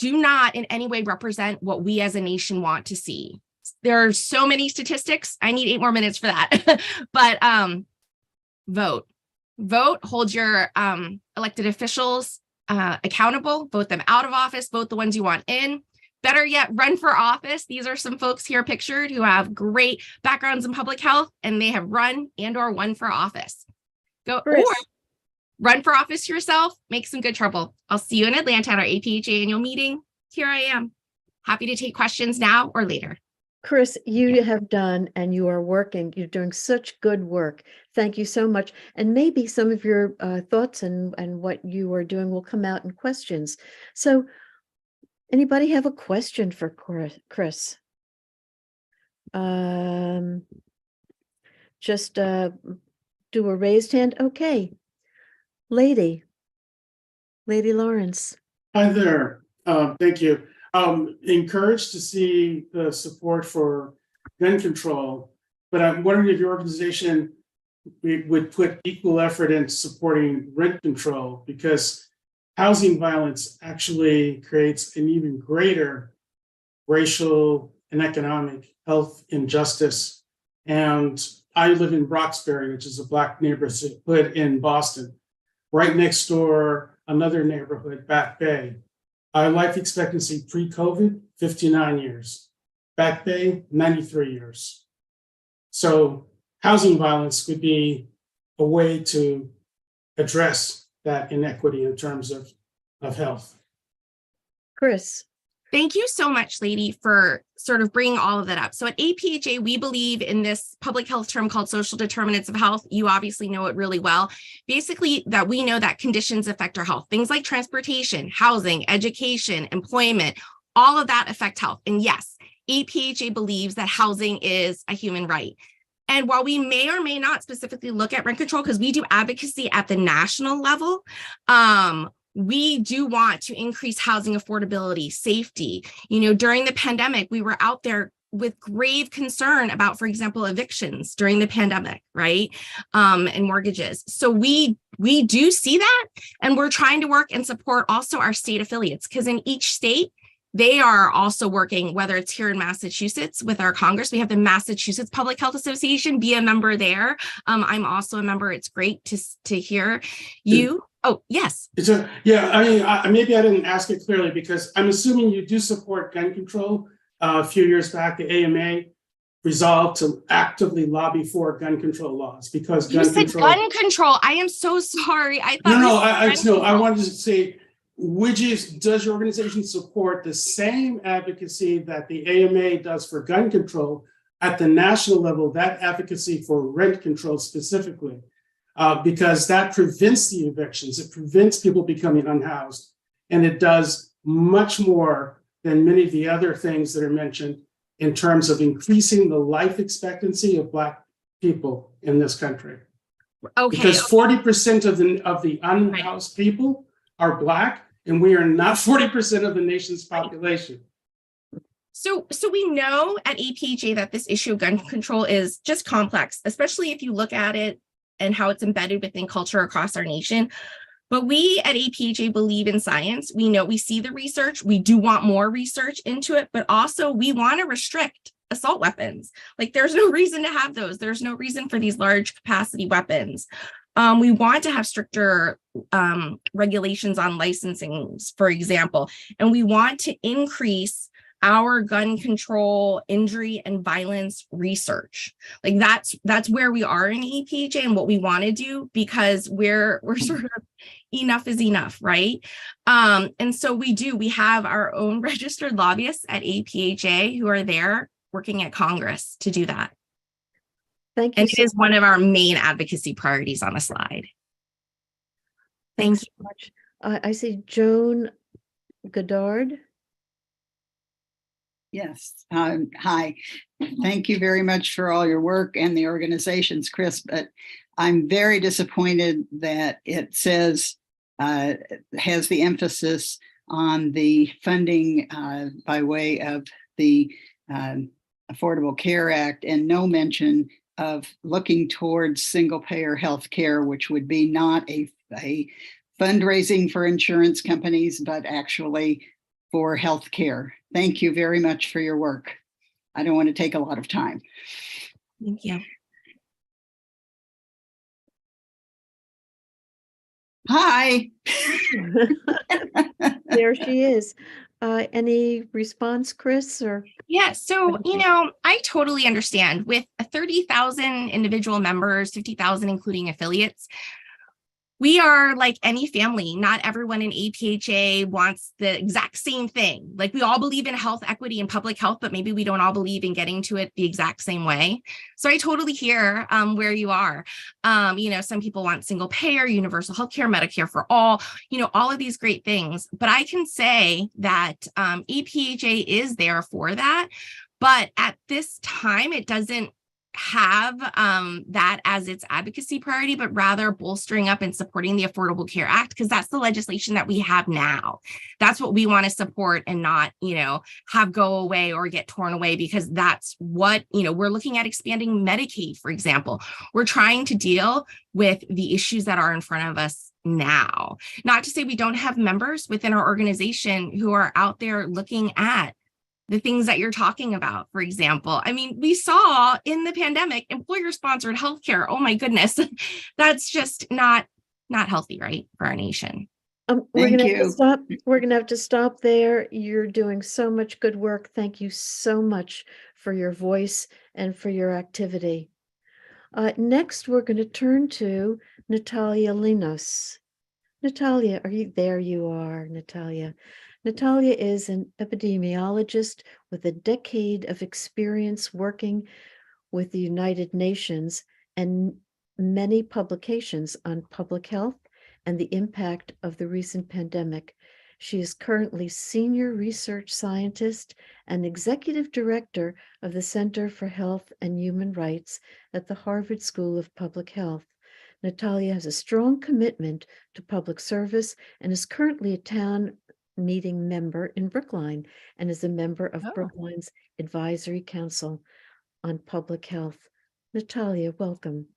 S17: in any way represent what we as a nation want to see. There are so many statistics. I need 8 more minutes for that. But vote, hold your elected officials accountable, vote them out of office, vote the ones you want in. Better yet, run for office. These are some folks here pictured who have great backgrounds in public health, and they have run and or won for office. Or run for office yourself, make some good trouble. I'll see you in Atlanta at our APHA annual meeting. Here I am. Happy to take questions now or later.
S15: Chris, you have done and you are working. You're doing such good work. Thank you so much. And maybe some of your thoughts and what you are doing will come out in questions. So anybody have a question for Chris? Just do a raised hand. Okay. Lady Lawrence.
S18: Hi there. Thank you. Encouraged to see the support for gun control, but I'm wondering if your organization would put equal effort in supporting rent control, because housing violence actually creates an even greater racial and economic health injustice. And I live in Roxbury, which is a Black neighborhood in Boston. Right next door, another neighborhood, Back Bay. Our life expectancy pre-COVID, 59 years. Back Bay, 93 years. So housing violence could be a way to address that inequity in terms of health.
S15: Chris.
S17: Thank you so much, Lady, for sort of bringing all of that up. So at APHA, we believe in this public health term called social determinants of health. You obviously know it really well. Basically, that we know that conditions affect our health. Things like transportation, housing, education, employment, all of that affect health. And yes, APHA believes that housing is a human right. And while we may or may not specifically look at rent control, because we do advocacy at the national level, we do want to increase housing affordability, safety. You know, during the pandemic, we were out there with grave concern about, for example, evictions during the pandemic, right? And mortgages. So we do see that, and we're trying to work and support also our state affiliates, because in each state, they are also working, whether it's here in Massachusetts with our Congress. We have the Massachusetts Public Health Association, be a member there. I'm also a member. It's great to hear you. Oh, yes.
S18: Yeah, I mean, maybe I didn't ask it clearly, because I'm assuming you do support gun control. A few years back, the AMA resolved to actively lobby for gun control laws, because
S17: gun control. I am so sorry. I thought
S18: I wanted to say, does your organization support the same advocacy that the AMA does for gun control at the national level, that advocacy for rent control specifically? Because that prevents the evictions, it prevents people becoming unhoused, and it does much more than many of the other things that are mentioned in terms of increasing the life expectancy of Black people in this country.
S17: Okay.
S18: Because 40% of the unhoused people are Black, and we are not 40% of the nation's population.
S17: So we know at APHA that this issue of gun control is just complex, especially if you look at it and how it's embedded within culture across our nation. But we at APHA believe in science. We know, we see the research. We do want more research into it, but also we want to restrict assault weapons. Like, there's no reason to have those. There's no reason for these large capacity weapons. We want to have stricter regulations on licensing, for example, and we want to increase our gun control, injury, and violence research. Like, that's where we are in APHA and what we want to do, because we're sort of enough is enough, right? And so we have our own registered lobbyists at APHA who are there working at Congress to do that.
S15: Thank you.
S17: And it is one of our main advocacy priorities on a slide. Thanks
S15: so much. I see Joan Goddard.
S19: Yes. Hi. Thank you very much for all your work and the organizations, Chris, but I'm very disappointed that it says, has the emphasis on the funding by way of the Affordable Care Act, and no mention of looking towards single payer health care, which would be not a fundraising for insurance companies, but actually for health care. Thank you very much for your work. I don't want to take a lot of time.
S17: Thank you.
S19: Hi.
S15: There she is. Any response, Chris? Or
S17: yeah, so I totally understand. With 30,000 individual members, 50,000 including affiliates, we are like any family. Not everyone in APHA wants the exact same thing. Like, we all believe in health equity and public health, but maybe we don't all believe in getting to it the exact same way. So I totally hear where you are. Some people want single payer, universal healthcare, Medicare for all, all of these great things. But I can say that APHA is there for that. But at this time, it doesn't have that as its advocacy priority, but rather bolstering up and supporting the Affordable Care Act, because that's the legislation that we have now. That's what we want to support and not, have go away or get torn away, because that's what, we're looking at expanding Medicaid, for example. We're trying to deal with the issues that are in front of us now. Not to say we don't have members within our organization who are out there looking at the things that you're talking about, for example. I mean, we saw in the pandemic, employer-sponsored healthcare. Oh my goodness, that's just not healthy, right, for our nation.
S15: We're gonna have to stop. We're gonna have to stop there. You're doing so much good work. Thank you so much for your voice and for your activity. Next, we're going to turn to Natalia Linos. Natalia, are you there? You are, Natalia. Natalia is an epidemiologist with a decade of experience working with the United Nations and many publications on public health and the impact of the recent pandemic. She is currently senior research scientist and executive director of the Center for Health and Human Rights at the Harvard School of Public Health. Natalia has a strong commitment to public service and is currently a town meeting member in Brookline and is a member of Brookline's Advisory Council on Public Health. Natalia, welcome.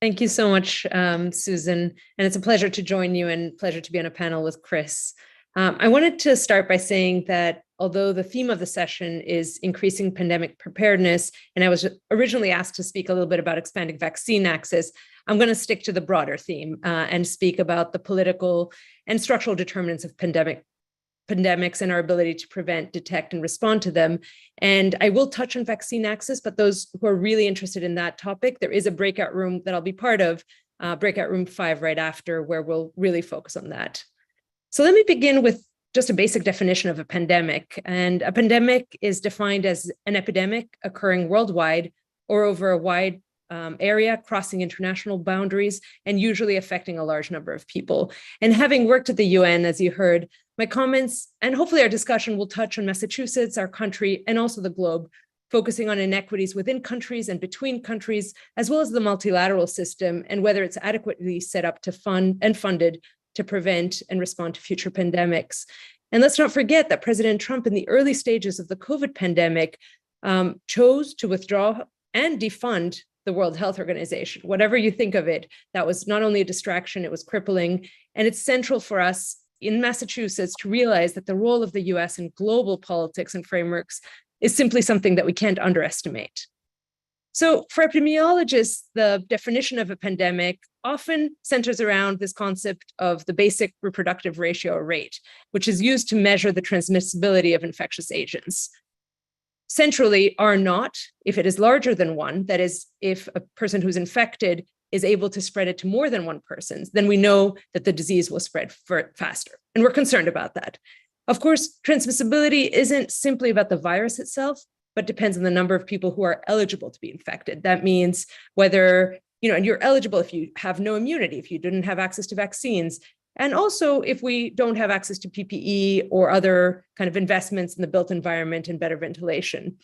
S20: Thank you so much, Susan. And it's a pleasure to join you and pleasure to be on a panel with Chris. I wanted to start by saying that although the theme of the session is increasing pandemic preparedness, and I was originally asked to speak a little bit about expanding vaccine access, I'm going to stick to the broader theme and speak about the political and structural determinants of pandemics and our ability to prevent, detect, and respond to them. And I will touch on vaccine access, but those who are really interested in that topic, there is a breakout room that I'll be part of, breakout room 5 right after, where we'll really focus on that. So let me begin with just a basic definition of a pandemic. And a pandemic is defined as an epidemic occurring worldwide or over a wide area, crossing international boundaries, and usually affecting a large number of people. And having worked at the UN, as you heard, my comments and hopefully our discussion will touch on Massachusetts, our country, and also the globe, focusing on inequities within countries and between countries, as well as the multilateral system and whether it's adequately set up to fund and funded to prevent and respond to future pandemics. And let's not forget that President Trump in the early stages of the COVID pandemic chose to withdraw and defund the World Health Organization. Whatever you think of it, that was not only a distraction, it was crippling. And it's central for us in Massachusetts to realize that the role of the US in global politics and frameworks is simply something that we can't underestimate. So for epidemiologists, the definition of a pandemic often centers around this concept of the basic reproductive ratio or rate, which is used to measure the transmissibility of infectious agents. Centrally, R naught, if it is larger than 1, that is, if a person who's infected is able to spread it to more than one person, then we know that the disease will spread faster. And we're concerned about that. Of course, transmissibility isn't simply about the virus itself, but depends on the number of people who are eligible to be infected. That means whether, and you're eligible if you have no immunity, if you didn't have access to vaccines, and also if we don't have access to PPE or other kind of investments in the built environment and better ventilation.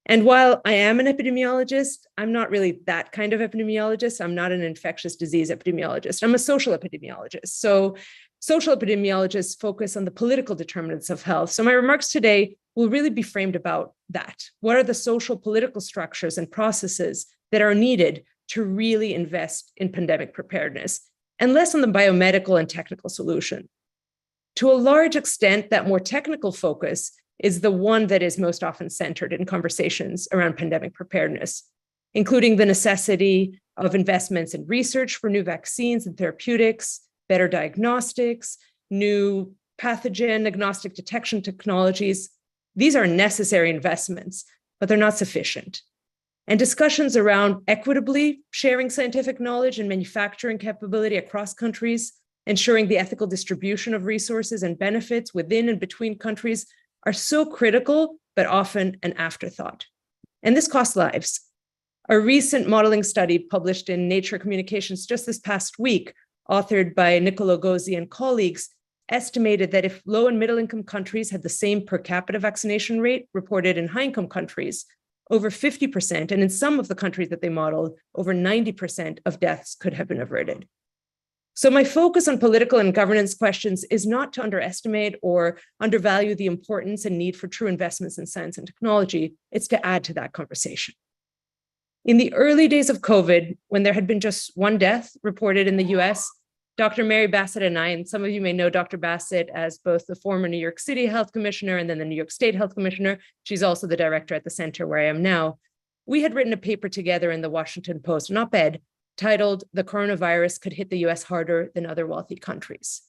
S20: And while I am an epidemiologist, I'm not really that kind of epidemiologist. I'm not an infectious disease epidemiologist. I'm a social epidemiologist. So social epidemiologists focus on the political determinants of health. So my remarks today will really be framed about that. What are the social political structures and processes that are needed to really invest in pandemic preparedness, and less on the biomedical and technical solution? To a large extent, that more technical focus is the one that is most often centered in conversations around pandemic preparedness, including the necessity of investments in research for new vaccines and therapeutics, better diagnostics, new pathogen agnostic detection technologies. These are necessary investments, but they're not sufficient. And discussions around equitably sharing scientific knowledge and manufacturing capability across countries, ensuring the ethical distribution of resources and benefits within and between countries are so critical, but often an afterthought. And this costs lives. A recent modeling study published in Nature Communications just this past week, authored by Nicolo Gozzi and colleagues, estimated that if low and middle income countries had the same per capita vaccination rate reported in high income countries, over 50%, and in some of the countries that they modeled, over 90% of deaths could have been averted. So my focus on political and governance questions is not to underestimate or undervalue the importance and need for true investments in science and technology. It's to add to that conversation. In the early days of COVID, when there had been just one death reported in the US, Dr. Mary Bassett and I, and some of you may know Dr. Bassett as both the former New York City Health Commissioner and then the New York State Health Commissioner. She's also the director at the center where I am now. We had written a paper together in the Washington Post, an op-ed, titled "The Coronavirus Could Hit the US Harder Than Other Wealthy Countries."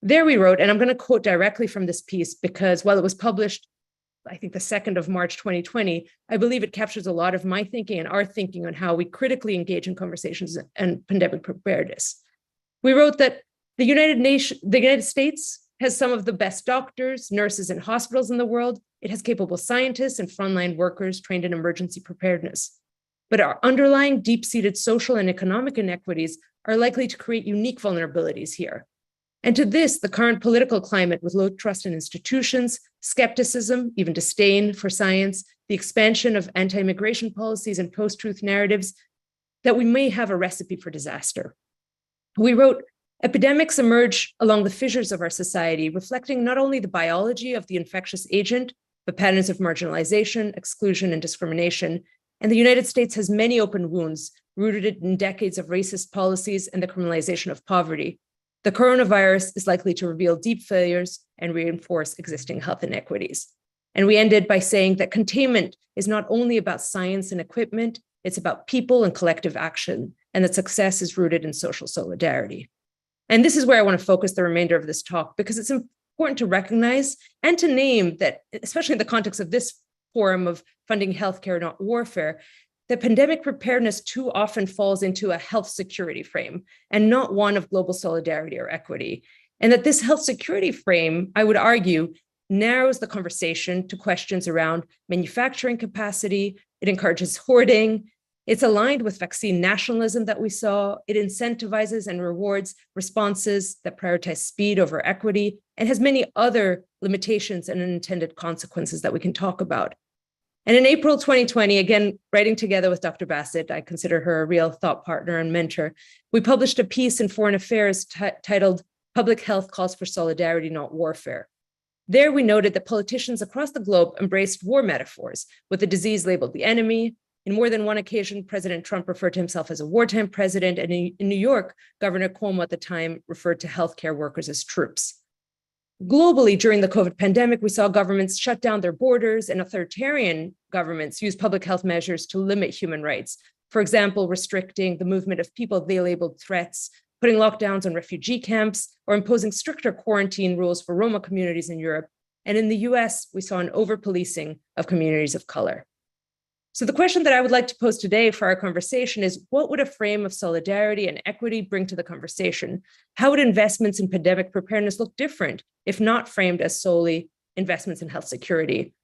S20: There we wrote, and I'm going to quote directly from this piece because while it was published, I think the 2nd of March, 2020, I believe it captures a lot of my thinking and our thinking on how we critically engage in conversations and pandemic preparedness. We wrote that the United States has some of the best doctors, nurses, and hospitals in the world. It has capable scientists and frontline workers trained in emergency preparedness. But our underlying deep-seated social and economic inequities are likely to create unique vulnerabilities here. And to this, the current political climate with low trust in institutions, skepticism, even disdain for science, the expansion of anti-immigration policies and post-truth narratives, that we may have a recipe for disaster. We wrote, epidemics emerge along the fissures of our society, reflecting not only the biology of the infectious agent, but patterns of marginalization, exclusion, and discrimination. And the United States has many open wounds rooted in decades of racist policies and the criminalization of poverty. The coronavirus is likely to reveal deep failures and reinforce existing health inequities. And we ended by saying that containment is not only about science and equipment, it's about people and collective action, and that success is rooted in social solidarity. And this is where I want to focus the remainder of this talk, because it's important to recognize and to name that, especially in the context of this forum of funding healthcare, not warfare, that pandemic preparedness too often falls into a health security frame and not one of global solidarity or equity. And that this health security frame, I would argue, narrows the conversation to questions around manufacturing capacity. It encourages hoarding. It's aligned with vaccine nationalism that we saw. It incentivizes and rewards responses that prioritize speed over equity and has many other limitations and unintended consequences that we can talk about. And in April 2020, again, writing together with Dr. Bassett, I consider her a real thought partner and mentor, we published a piece in Foreign Affairs titled "Public Health Calls for Solidarity, Not Warfare." There we noted that politicians across the globe embraced war metaphors, with the disease labeled the enemy. In more than one occasion, President Trump referred to himself as a wartime president, and in New York, Governor Cuomo at the time referred to healthcare workers as troops. Globally, during the COVID pandemic, we saw governments shut down their borders and authoritarian governments use public health measures to limit human rights. For example, restricting the movement of people they labeled threats, putting lockdowns on refugee camps, or imposing stricter quarantine rules for Roma communities in Europe. And in the US, we saw an over-policing of communities of color. So the question that I would like to pose today for our conversation is, what would a frame of solidarity and equity bring to the conversation? How would investments in pandemic preparedness look different if not framed as solely investments in health security?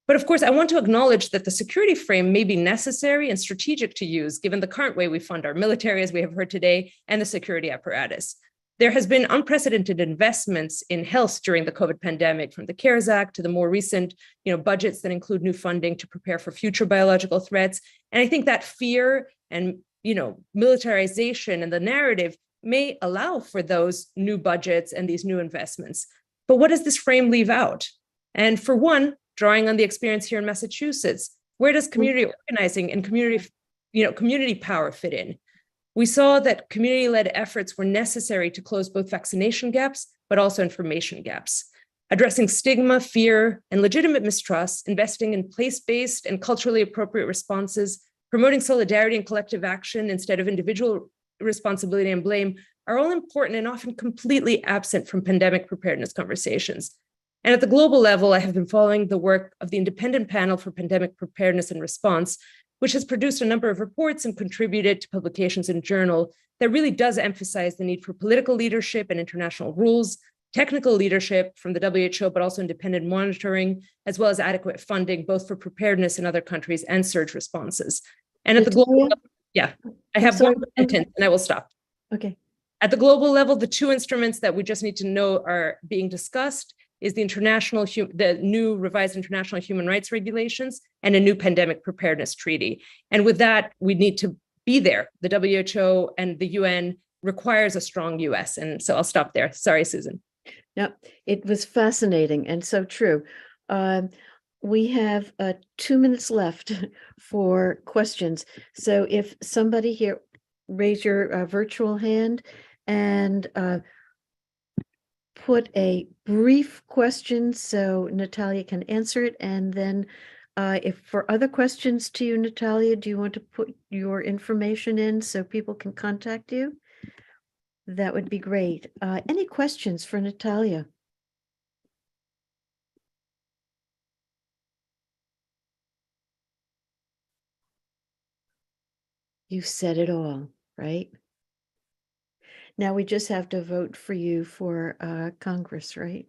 S20: But of course, I want to acknowledge that the security frame may be necessary and strategic to use given the current way we fund our military, as we have heard today, and the security apparatus. There has been unprecedented investments in health during the COVID pandemic, from the CARES Act to the more recent budgets that include new funding to prepare for future biological threats. And I think that fear and militarization and the narrative may allow for those new budgets and these new investments. But what does this frame leave out? And for one, drawing on the experience here in Massachusetts, where does community organizing and community power fit in? We saw that community-led efforts were necessary to close both vaccination gaps, but also information gaps. Addressing stigma, fear, and legitimate mistrust, investing in place-based and culturally appropriate responses, promoting solidarity and collective action instead of individual responsibility and blame are all important and often completely absent from pandemic preparedness conversations. And at the global level, I have been following the work of the Independent Panel for Pandemic Preparedness and Response, which has produced a number of reports and contributed to publications in journal that really does emphasize the need for political leadership and international rules, technical leadership from the WHO, but also independent monitoring, as well as adequate funding, both for preparedness in other countries and surge responses. And at the global level, I have one sentence and I will stop.
S15: Okay.
S20: At the global level, the two instruments that we just need to know are being discussed is the new revised international human rights regulations and a new pandemic preparedness treaty. And with that, we need to be there. The WHO and the UN requires a strong US. And so I'll stop there. Sorry, Susan.
S15: Now, it was fascinating and so true. We have 2 minutes left for questions. So if somebody here, raise your virtual hand and put a brief question so Natalia can answer it. And then if for other questions to you, Natalia, do you want to put your information in so people can contact you? That would be great. Any questions for Natalia? You said it all, right? Now we just have to vote for you for Congress, right?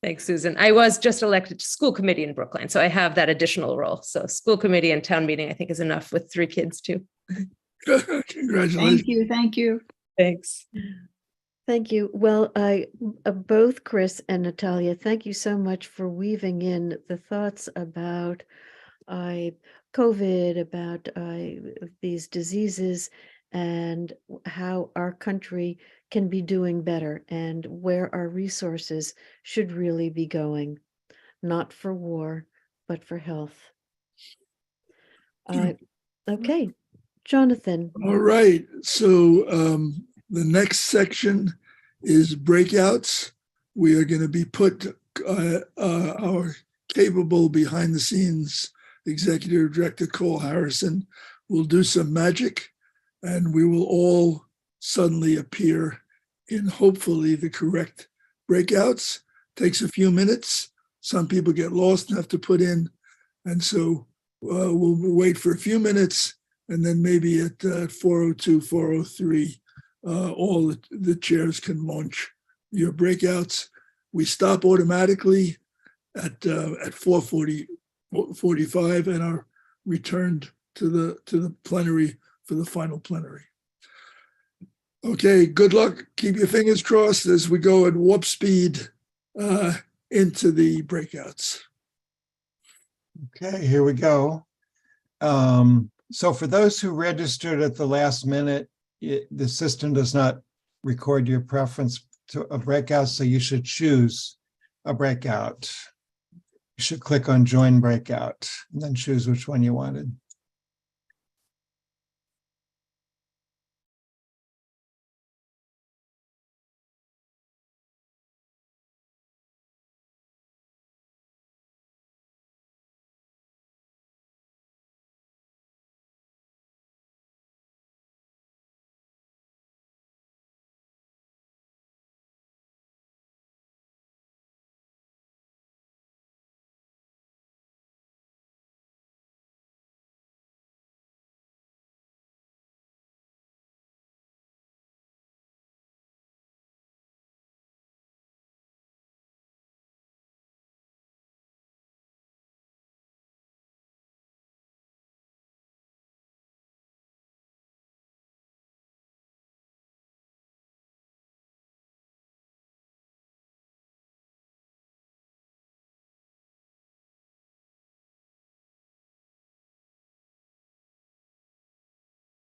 S20: Thanks, Susan. I was just elected to school committee in Brookline, so I have that additional role. So school committee and town meeting, I think, is enough with 3 kids too.
S1: Congratulations.
S19: Thank you. Thank you.
S20: Thanks.
S15: Thank you. Well, both Chris and Natalia, thank you so much for weaving in the thoughts about COVID, about these diseases, and how our country can be doing better and where our resources should really be going, not for war, but for health. Okay, Jonathan.
S1: All right. So the next section is breakouts. We are going to be put our capable behind the scenes Executive Director Cole Harrison will do some magic, and we will all suddenly appear in hopefully the correct breakouts. Takes a few minutes. Some people get lost and have to put in. And so we'll wait for a few minutes, and then maybe at 4:02, 4:03, all the chairs can launch your breakouts. We stop automatically at 4:45 and are returned to the plenary for the final plenary. Okay, good luck. Keep your fingers crossed as we go at warp speed into the breakouts.
S12: Okay, here we go. So for those who registered at the last minute, the system does not record your preference to a breakout, so you should choose a breakout. You should click on Join Breakout and then choose which one you wanted.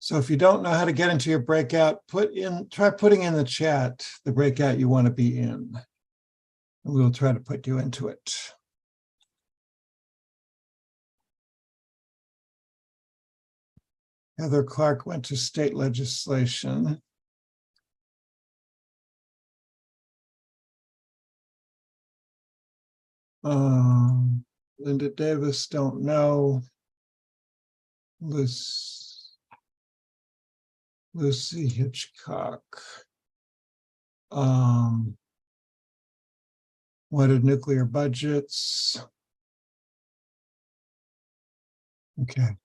S12: So if you don't know how to get into your breakout, try putting in the chat the breakout you want to be in. And we will try to put you into it. Heather Clark went to state legislation. Linda Davis, don't know. Lucy Hitchcock. Wanted nuclear budgets. Okay,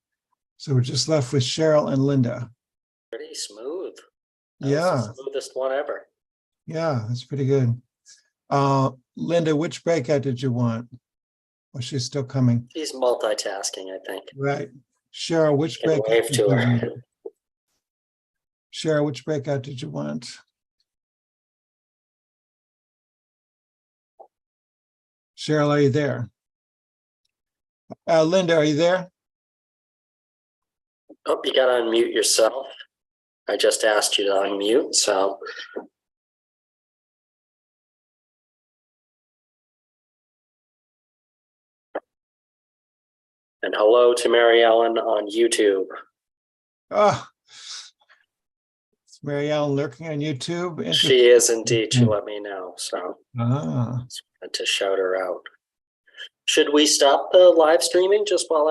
S12: so we're just left with Cheryl and Linda.
S21: Pretty smooth.
S12: Yeah.
S21: That's the smoothest one ever.
S12: Yeah, that's pretty good. Linda, which breakout did you want? Well, she's still coming.
S21: She's multitasking, I think.
S12: Right. Cheryl, which
S21: Can
S12: breakout
S21: wave
S12: did
S21: to
S12: you
S21: her.
S12: want? Cheryl, which breakout did you want? Cheryl, are you there? Linda, are you there?
S21: Oh, you gotta unmute yourself. I just asked you to unmute, so. And hello to Mary Ellen on YouTube.
S12: Oh, is Mary Ellen lurking on YouTube?
S21: She is indeed, she let me know, so.
S12: Ah.
S21: Just wanted to shout her out. Should we stop the live streaming just while